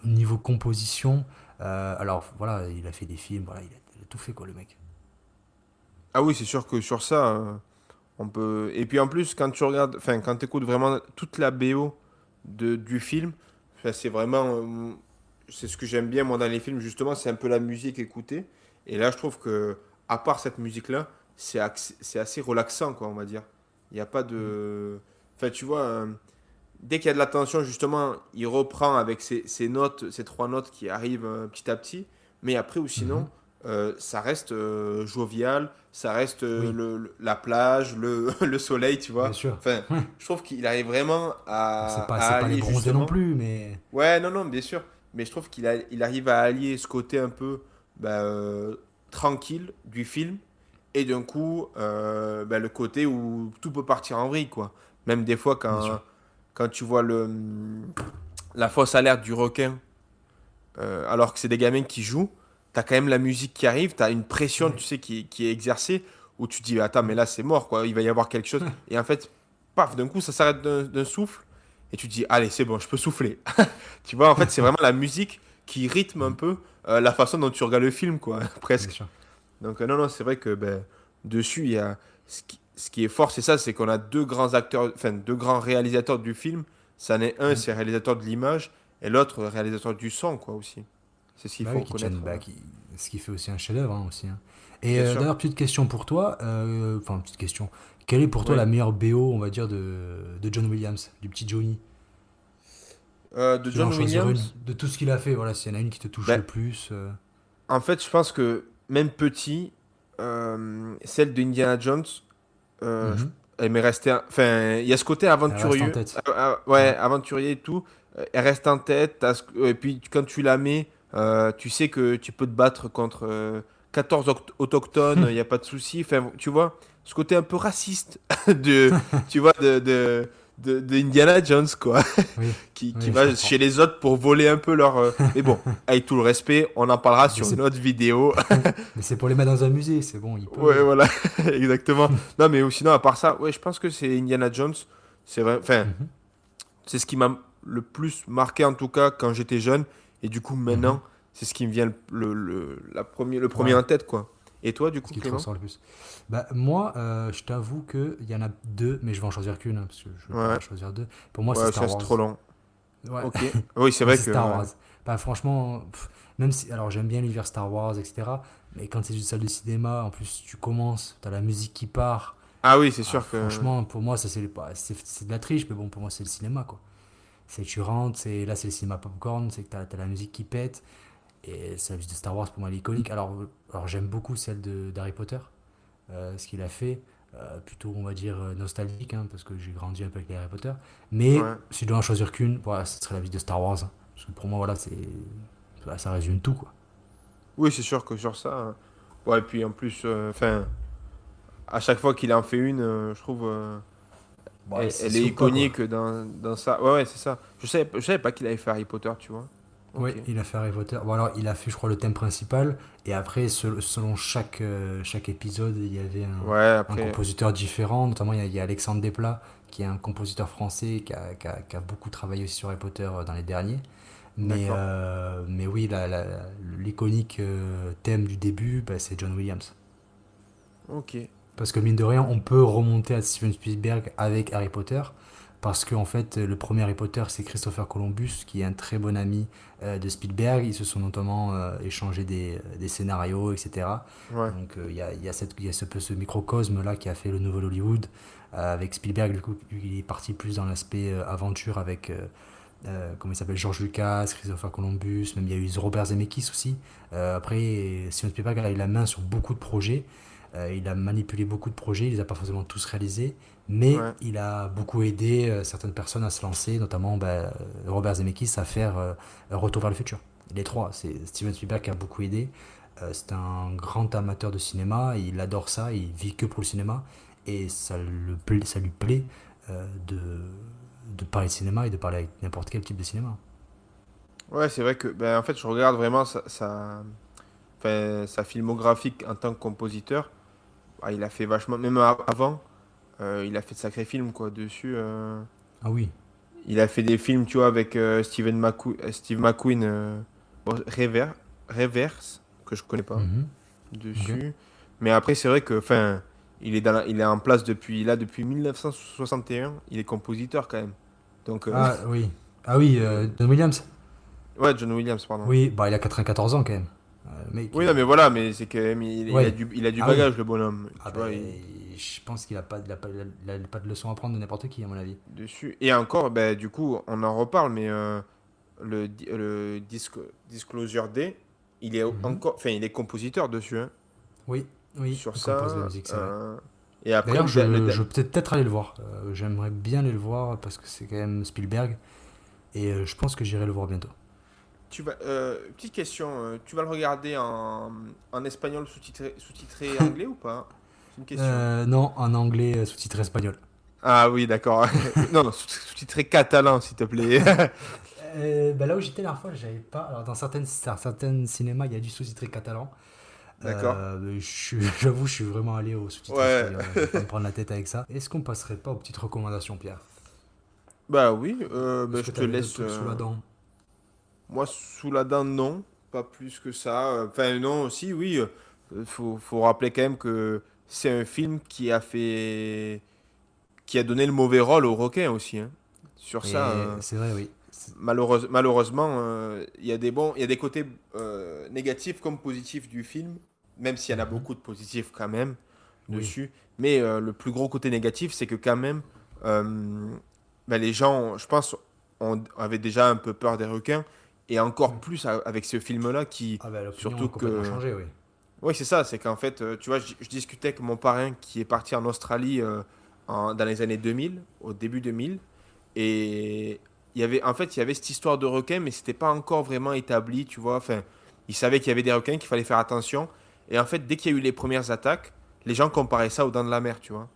au niveau composition. Alors voilà, il a fait des films, voilà, il a tout fait quoi, le mec. Ah oui, c'est sûr que sur ça, on peut. Et puis en plus, quand tu regardes, enfin, quand tu écoutes vraiment toute la BO du film, enfin, c'est vraiment. C'est ce que j'aime bien, moi, dans les films, justement, c'est un peu la musique écoutée. Et là, je trouve que, à part cette musique-là, c'est assez relaxant, quoi, on va dire. Il n'y a pas de. Enfin, tu vois, dès qu'il y a de la tension, justement, il reprend avec ses notes, ces trois notes qui arrivent petit à petit. Mais après, ou sinon, Mhm. ça reste jovial, ça reste Oui, la plage, le soleil, tu bien vois. sûr. Enfin, Ouais. je trouve qu'il arrive vraiment Bon, à c'est pas les allier bronzés non justement. plus, mais Ouais, non, non, bien sûr. Mais je trouve il arrive à allier ce côté un peu bah, tranquille du film et d'un coup bah, le côté où tout peut partir en vrille, quoi. Même des fois bien sûr. quand tu vois la fausse alerte du requin alors que c'est des gamins qui jouent, t'as quand même la musique qui arrive, t'as une pression, Ouais. tu sais, qui est exercée, où tu te dis, attends, mais Mm. là c'est mort, quoi, il va y avoir quelque chose. Et en fait, paf, d'un coup, ça s'arrête d'un souffle, et tu te dis, allez, c'est bon, je peux souffler. Tu vois, en fait, c'est vraiment la musique qui rythme un Mm. peu la façon dont tu regardes le film, quoi, Bien presque. sûr. Donc, non, non, c'est vrai que ben, dessus, il y a. Ce qui est fort, c'est ça, c'est qu'on a deux grands acteurs, enfin, deux grands réalisateurs du film. Ça en est un, Mm. c'est réalisateur de l'image, et l'autre, réalisateur du son, quoi, aussi. C'est ce qu'il Bah faut oui, qui tiennent, reconnaître. ce qui fait aussi un chef-d'œuvre, hein, aussi, hein. Et Bien sûr. d'ailleurs, petite question pour toi, enfin petite question, quelle est pour toi la Oui. meilleure BO, on va dire, de John Williams, du petit Johnny? De Tu dois en John choisir une, Williams, de tout ce qu'il a fait, voilà, s'il y en a une qui te touche ben, le plus. en fait, je pense que même petit, celle de Indiana Jones, Mhm. elle m'est restée. Enfin, il y a ce côté Elle reste en aventurieux, tête. ouais, Ouais. aventurier et tout. Elle reste en tête. Et puis quand tu la mets, Tu sais que tu peux te battre contre 14 autochtones, il n'y a pas de souci. Enfin, tu vois, ce côté un peu raciste tu vois, de Indiana Jones, quoi, Oui, qui oui, je va chez comprends. les autres pour voler un peu leur. Mais bon, avec tout le respect, on en parlera Mais sur une c'est autre vidéo. mais c'est pour les mettre dans un musée, c'est bon, ils Ouais, peuvent. voilà, exactement. Non, mais sinon, à part ça, ouais, je pense que c'est Indiana Jones. C'est vrai, enfin, Mhm, c'est ce qui m'a le plus marqué, en tout cas, quand j'étais jeune. Et du coup, mhm. maintenant, c'est ce qui me vient le premier Ouais, en tête, quoi. Et toi, du ce coup, qui te Clément? ressort le plus. Bah, moi, je t'avoue qu'il y en a deux, mais je vais en choisir qu'une, hein, parce que je ne vais pas Ouais, choisir deux. Pour moi, c'est ouais, Star ça, c'est Wars. trop long. Ouais, Ok. Oui, c'est moi, vrai c'est que. Star Wars. Bah, franchement, même si. Alors, j'aime bien l'univers Star Wars, etc. Mais quand c'est une salle de cinéma, en plus, tu commences, t'as la musique qui part. Ah oui, c'est Ah, sûr que. franchement, pour moi, ça, c'est de la triche, mais bon, pour moi, c'est le cinéma, quoi. C'est que tu rentres, là, c'est le cinéma popcorn, c'est que t'as la musique qui pète. Et c'est la musique de Star Wars, pour moi, elle est iconique. Alors j'aime beaucoup celle d'Harry Potter, ce qu'il a fait. Plutôt, on va dire, nostalgique, hein, parce que j'ai grandi un peu avec les Harry Potter. Mais Ouais. si je dois en choisir qu'une, voilà, ce serait la vie de Star Wars, hein. Parce que pour moi, voilà, ça résume tout, quoi. Oui, c'est sûr que sur ça. Ouais, et puis en plus, enfin, à chaque fois qu'il en fait une, je trouve. Ouais, Elle c'est est ou pas, quoi. iconique dans ça. Ouais, ouais, c'est ça. Je savais pas qu'il avait fait Harry Potter, tu vois. Oui, Ok. il a fait Harry Potter. Bon, alors, il a fait, je crois, le thème principal. Et après, selon chaque épisode, il y avait Ouais, un après. compositeur différent. Notamment, il y a Alexandre Desplat, qui est un compositeur français qui a beaucoup travaillé aussi sur Harry Potter dans les derniers. D'accord. Mais oui, l'iconique thème du début, bah, c'est John Williams. Ok. Parce que mine de rien, on peut remonter à Steven Spielberg avec Harry Potter. Parce qu'en fait, le premier Harry Potter, c'est Christopher Columbus, qui est un très bon ami de Spielberg. Ils se sont notamment échangé des scénarios, etc. Ouais. Donc il y a ce microcosme-là qui a fait le nouvel Hollywood. Avec Spielberg, du coup, il est parti plus dans l'aspect aventure avec, comment il s'appelle, George Lucas, Christopher Columbus, même il y a eu Robert Zemeckis aussi. Après, Steven Spielberg a eu la main sur beaucoup de projets. Il a manipulé beaucoup de projets, il les a pas forcément tous réalisés, mais Ouais. il a beaucoup aidé certaines personnes à se lancer, notamment Robert Zemeckis à faire Retour vers le futur. Les trois, c'est Steven Spielberg qui a beaucoup aidé. C'est un grand amateur de cinéma, il adore ça, il vit que pour le cinéma, et ça lui plaît de parler de cinéma et de parler avec n'importe quel type de cinéma. Ouais, c'est vrai que, ben, en fait, je regarde vraiment enfin, sa filmographie en tant que compositeur. Ah, il a fait vachement, même avant, il a fait de sacrés films, quoi, dessus. Ah oui. Il a fait des films, tu vois, avec Steve McQueen, bon, Reverse, que je connais pas, Mhm. Ok. dessus. Mais après, c'est vrai que, enfin, il est en place depuis 1961. Il est compositeur quand même. Donc, Ah oui. Ah oui, euh, John Williams. ouais, John Williams, pardon. Oui, bah il a 94 ans quand même. Le mec, Oui, non, mais voilà, mais c'est quand même, ouais. il a du Ah oui. bagage, le bonhomme. Ah Tu ben, vois, je pense qu'il a pas, il a pas de leçon à prendre de n'importe qui, à mon avis. dessus. Et encore, ben, du coup, on en reparle, mais le Disclosure D, il est Mhm. encore, enfin, il est compositeur dessus, hein, Oui, oui, sur il compose la ça. musique, c'est vrai. Et après, D'ailleurs, je vais peut-être aller le voir. J'aimerais bien aller le voir parce que c'est quand même Spielberg. Et je pense que j'irai le voir bientôt. petite question, tu vas le regarder en espagnol sous-titré anglais ou pas? C'est une question. Non, en anglais sous-titré espagnol. Ah oui, d'accord. Non, non, sous-titré catalan, s'il te plaît. Bah là où j'étais la dernière fois, j'avais pas. Alors, dans certaines cinémas, il y a du sous-titré catalan. D'accord. J'avoue, je suis vraiment allé au sous-titré Ouais. espagnol, hein. Je vais pas me prendre la tête avec ça. Est-ce qu'on passerait pas aux petites recommandations, Pierre? Bah oui, bah, Est-ce je que te t'avais d'autres laisse. trucs sous la dent? Moi, sous la dent, non. Pas plus que ça. Enfin, non, aussi, oui. Faut rappeler quand même que c'est un film qui a donné le mauvais rôle au requin aussi, hein. Sur ça, Et c'est vrai, oui. malheureusement, il y a des côtés négatifs comme positifs du film, même s'il y en a Mhm. beaucoup de positifs quand même Oui, dessus. Mais le plus gros côté négatif, c'est que quand même, euh, ben, les gens, je pense, avaient déjà un peu peur des requins, et encore oui. plus avec ce film-là Ah bah l'opinion surtout a complètement que, changé, oui. oui, c'est ça, c'est qu'en fait, tu vois, je discutais avec mon parrain qui est parti en Australie dans les années 2000, au début 2000, et il y avait cette histoire de requin, mais c'était pas encore vraiment établi, tu vois. Enfin, ils savaient qu'il y avait des requins, qu'il fallait faire attention. Et en fait, dès qu'il y a eu les premières attaques, les gens comparaient ça aux dents de la mer, tu vois.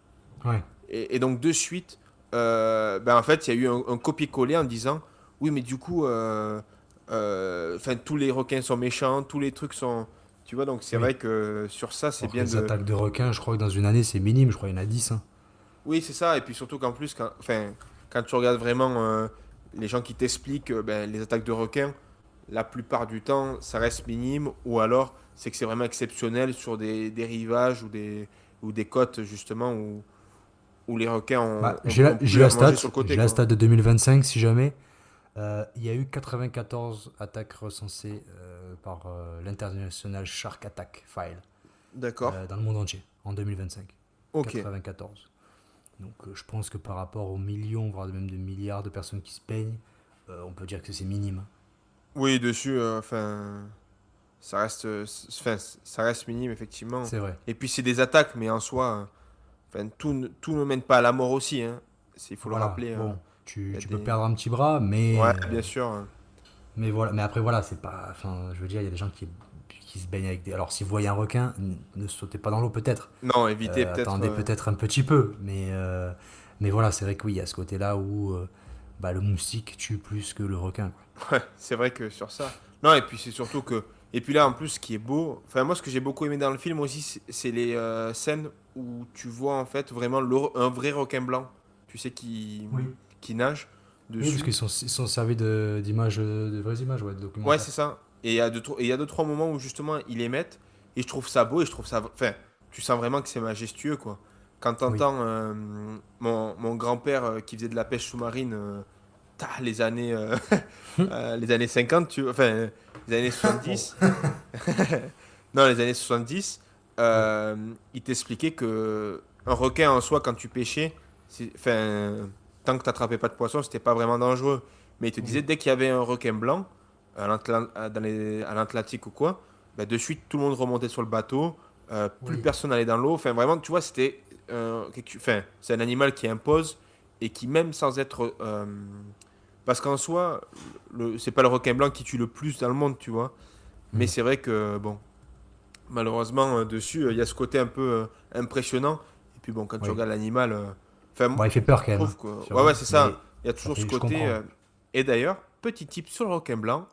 Ouais. Et donc, de suite, en fait, il y a eu un copier-coller en disant, oui, mais du coup, tous les requins sont méchants, tous les trucs sont... Tu vois, donc c'est Oui. vrai que sur ça, c'est Alors que bien les de... attaques de requins, je crois que dans une année, c'est minime. Je crois qu'il y en a 10, hein. Oui, c'est ça. Et puis surtout qu'en plus, quand tu regardes vraiment les gens qui t'expliquent les attaques de requins, la plupart du temps, ça reste minime. Ou alors, c'est que c'est vraiment exceptionnel sur des rivages ou des côtes, justement, où les requins Bah, ont pu en manger sur le j'ai côté, la quoi. stat de 2025, si jamais. Il y a eu 94 attaques recensées par l'International Shark Attack File D'accord. dans le monde entier en 2025. Ok. 94. Donc je pense que par rapport aux millions, voire même des milliards de personnes qui se peignent, on peut dire que c'est minime. Oui, dessus, ça reste, ça reste minime, effectivement. C'est vrai. Et puis, c'est des attaques, mais en soi, tout ne mène pas à la mort aussi, hein. Il faut le Voilà, rappeler. bon, Il y a tu peux des... perdre un petit bras, Ouais, bien sûr, hein. mais voilà, mais après voilà, c'est pas, enfin, je veux dire, il y a des gens qui se baignent avec des. Alors, si vous voyez un requin, ne sautez pas dans l'eau peut-être. Non, éviter peut-être. Attendez peut-être un petit peu, mais voilà, c'est vrai que oui, il y a ce côté-là où bah, le moustique tue plus que le requin, quoi. Ouais, c'est vrai que sur ça. Non, et puis c'est surtout que. Et puis là, en plus, ce qui est beau. Enfin, moi, ce que j'ai beaucoup aimé dans le film aussi, c'est les scènes où tu vois en fait vraiment un vrai requin blanc. Tu sais, Oui. qui nage Oui, parce dessus. ils sont servis d'images, de vraies images, ouais, de Ouais, documentaires. c'est ça. Et il y a deux, trois moments où justement ils les mettent. Et je trouve ça beau et je trouve ça. Enfin, tu sens vraiment que c'est majestueux, quoi. Quand Oui. t'entends mon grand-père qui faisait de la pêche sous-marine, les années, les années 50, les années Bon. 70. Non, les années 70, Ouais. il t'expliquait que un requin en soi, quand tu pêchais, tant que tu n'attrapais pas de poisson, c'était pas vraiment dangereux. Mais il te disait, Oui. dès qu'il y avait un requin blanc, à l'Atlantique ou quoi, bah, de suite, tout le monde remontait sur le bateau, plus Oui. personne n'allait dans l'eau. Enfin, vraiment, tu vois, c'est un animal qui impose et qui, même sans être. Parce qu'en soi, c'est pas le requin blanc qui tue le plus dans le monde, tu vois. Mais Hmm. c'est vrai que, bon, malheureusement, dessus, il y a ce côté un peu impressionnant. Et puis bon, quand tu Oui. regardes l'animal, Bon, il fait peur je quand même, hein, trouve que... sur Ouais, ouais, eux, c'est ça. mais Il y a ça toujours ce fait, je côté... comprends. Et d'ailleurs, petit tip sur le requin blanc,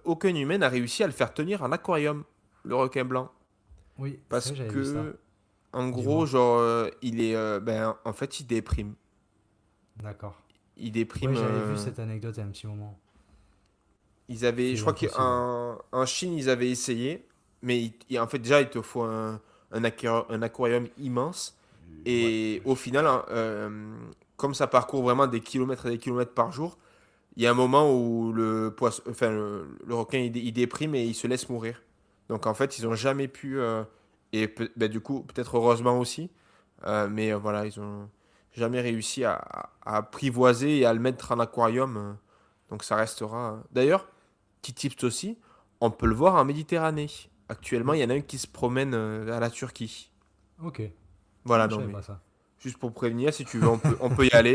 aucun humain n'a réussi à le faire tenir en aquarium, le requin blanc. Oui, c'est Parce vrai, j'avais vu ça. que, en gros, Dis-moi. genre, en fait, il déprime. D'accord. Il Ouais, déprime... j'avais vu cette anecdote il y a un petit moment. Ils avaient, je C'est crois impossible. qu'en Chine, ils avaient essayé, mais en fait, déjà, il te faut un aquarium immense. Ouais. Et au final, hein, comme ça parcourt vraiment des kilomètres et des kilomètres par jour, il y a un moment où le requin, il déprime et il se laisse mourir. Donc en fait, ils n'ont jamais pu, du coup, peut-être heureusement aussi, voilà, ils ont jamais réussi à apprivoiser et à le mettre en aquarium. Donc ça restera. D'ailleurs, petit tips aussi, on peut le voir en Méditerranée. Actuellement, il Oui. y en a un qui se promène à la Turquie. Ok. Voilà, Ah, je non savais mais pas ça. juste pour prévenir, si tu veux, on peut y aller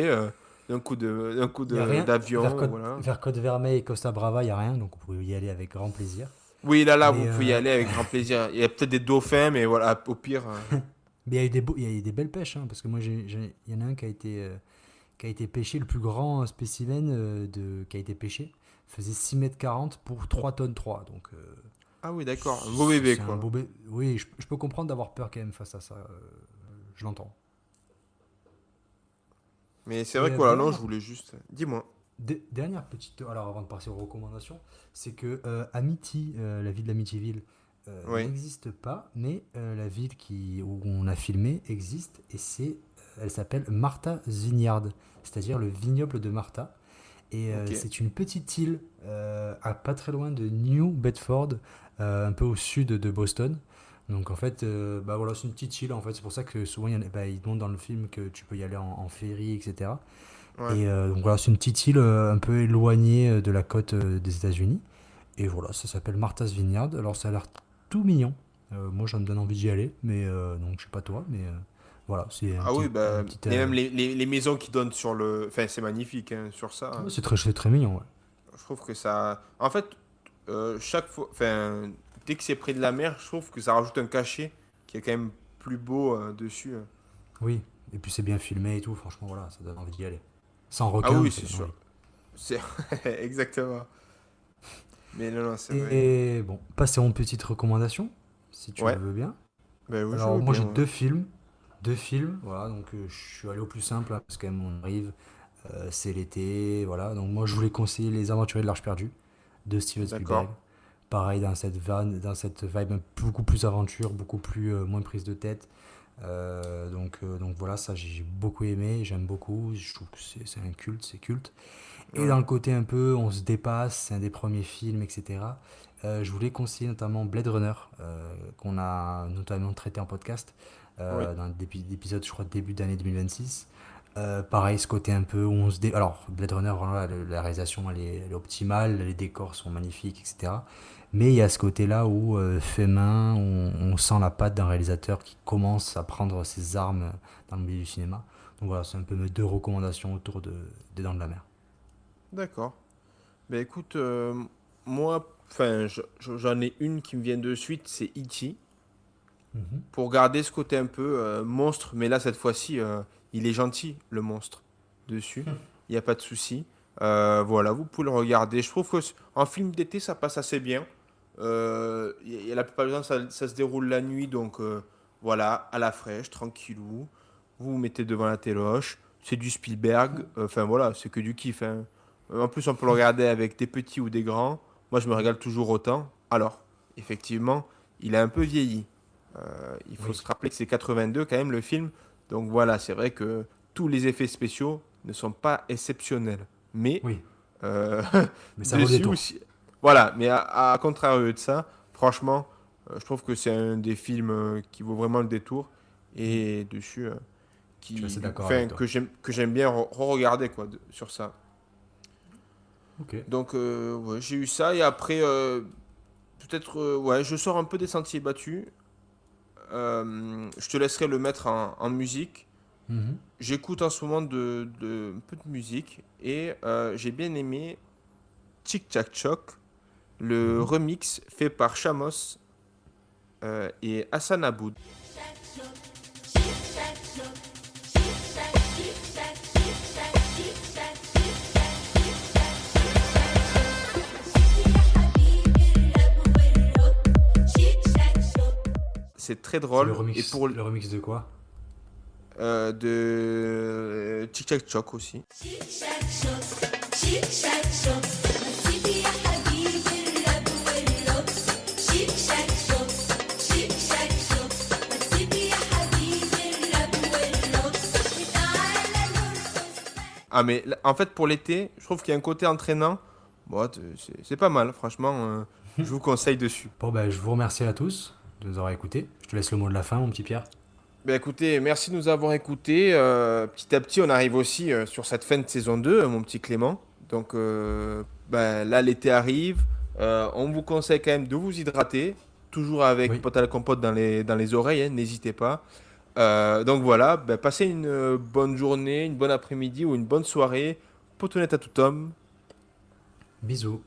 Il y a rien. d'avion, voilà. Vers Côte-Vermeil et Costa Brava, il y a rien, donc vous pouvez y aller avec grand plaisir. Oui, là, vous Mais pouvez y aller avec grand plaisir. Il y a peut-être des dauphins, mais voilà, au pire. mais il y a eu il y a eu des belles pêches, hein, parce que moi, il y en a un qui a été pêché, le plus grand spécimen qui a été pêché, faisait 6,40 m pour 3 tonnes 3. Donc, Ah oui, d'accord, un beau bébé, c'est un quoi. beau bébé. Oui, je peux comprendre d'avoir peur quand même face à ça. Je l'entends. Mais c'est vrai Et que voilà, non, je voulais juste. Dis-moi. dernière petite. Alors, avant de passer aux recommandations, c'est que Amity, la ville d'Amityville, Oui, n'existe pas, mais la ville où on a filmé existe, et elle s'appelle Martha's Vineyard, c'est-à-dire le vignoble de Martha. Et ok. c'est une petite île à pas très loin de New Bedford, un peu au sud de Boston. Donc en fait, bah voilà, c'est une petite île en fait. C'est pour ça que souvent ils montrent dans le film que tu peux y aller en ferry, etc. Ouais. Et donc voilà, c'est une petite île un peu éloignée de la côte des États-Unis. Et voilà, ça s'appelle Martha's Vineyard. Alors ça a l'air tout mignon. Moi, ça me donne envie d'y aller, mais donc je sais pas toi, mais Voilà, c'est Ah oui, bah, une petite. et même les maisons qui donnent sur le. Enfin, c'est magnifique, hein, sur ça, Ouais, hein. c'est très mignon, ouais. Je trouve que ça. En fait, chaque fois. Enfin, dès que c'est près de la mer, je trouve que ça rajoute un cachet qui est quand même plus beau dessus, hein. Oui, et puis c'est bien filmé et tout, franchement, voilà, ça donne envie d'y aller. Sans Ah requin, oui, mais ça c'est donne sûr. envie. C'est exactement. Mais non, non, c'est vrai. Et bon, passer en petite recommandation, si tu le Ouais, veux bien. ben oui, je Alors, veux moi j'ai bien, ouais. deux films. Deux films, voilà, donc je suis allé au plus simple, hein, parce que quand même on arrive, c'est l'été, voilà. Donc moi je voulais conseiller Les Aventuriers de l'Arche perdue de Steven D'accord. Spielberg. Pareil, dans cette vibe beaucoup plus aventure, beaucoup plus moins prise de tête. Donc voilà, ça j'ai beaucoup aimé, j'aime beaucoup, je trouve que c'est un culte, c'est culte. Et Ouais. dans le côté un peu, on se dépasse, c'est un des premiers films, etc. Je voulais conseiller notamment Blade Runner, qu'on a notamment traité en podcast, Oui. dans l'épisode, je crois, début d'année 2026. Pareil, ce côté un peu où on se dé... Alors, Blade Runner, voilà, la réalisation, elle est optimale, les décors sont magnifiques, etc. Mais il y a ce côté-là où, fait main, on sent la patte d'un réalisateur qui commence à prendre ses armes dans le milieu du cinéma. Donc voilà, c'est un peu mes deux recommandations autour des Dents de la Mer. D'accord. Ben écoute, moi, enfin, j'en ai une qui me vient de suite, c'est E.T. Mhm. Pour garder ce côté un peu monstre, mais là, cette fois-ci, il est gentil, le monstre, dessus. Il n'y a pas de souci. Voilà, vous pouvez le regarder. Je trouve que en film d'été, ça passe assez bien. La plupart du temps, ça se déroule la nuit, donc voilà, à la fraîche, tranquillou. Vous vous mettez devant la téloche. C'est du Spielberg. Enfin voilà, c'est que du kiff, hein. En plus, on peut le regarder avec des petits ou des grands. Moi, je me régale toujours autant. Alors, effectivement, il a un peu vieilli. Il faut se Oui, rappeler que c'est 82 quand même le film. Donc voilà, c'est vrai que tous les effets spéciaux ne sont pas exceptionnels. Mais oui, euh, mais ça vaut le dessus détour. aussi. Voilà, mais à contrario de ça, franchement, je trouve que c'est un des films qui vaut vraiment le détour. Mm. Et dessus, Je suis assez d'accord avec enfin, toi. que j'aime bien re-regarder quoi, sur ça. Ok. Donc ouais, j'ai eu ça. Et après, peut-être, ouais, je sors un peu des sentiers battus. Je te laisserai le mettre en musique. Mhm. J'écoute en ce moment un peu de musique et j'ai bien aimé Tic Tac Choc, le Mhm. remix fait par Chamos et Hassan Aboud. C'est très C'est drôle et pour le remix de quoi? de Tic Tac Choc aussi. شيك شاك شوك شيك شاك شوك سيدي يا حبيبي الراب والروك شيك شاك شوك شيك شاك شوك سيدي يا حبيبي الراب والروك تعالى نرقص. Ah mais en fait pour l'été, je trouve qu'il y a un côté entraînant. Bon, c'est pas mal, franchement. Je vous conseille dessus. Bon, ben, je vous remercie à tous de nous avoir écoutés. Je te laisse le mot de la fin, mon petit Pierre. Ben écoutez, merci de nous avoir écoutés. Petit à petit, on arrive aussi sur cette fin de saison 2, mon petit Clément. Donc ben, là, l'été arrive. On vous conseille quand même de vous hydrater. Toujours avec Oui. pote à la compote dans les oreilles, hein, n'hésitez pas. Donc voilà, ben, passez une bonne journée, une bonne après-midi ou une bonne soirée. Potonette à tout homme. Bisous.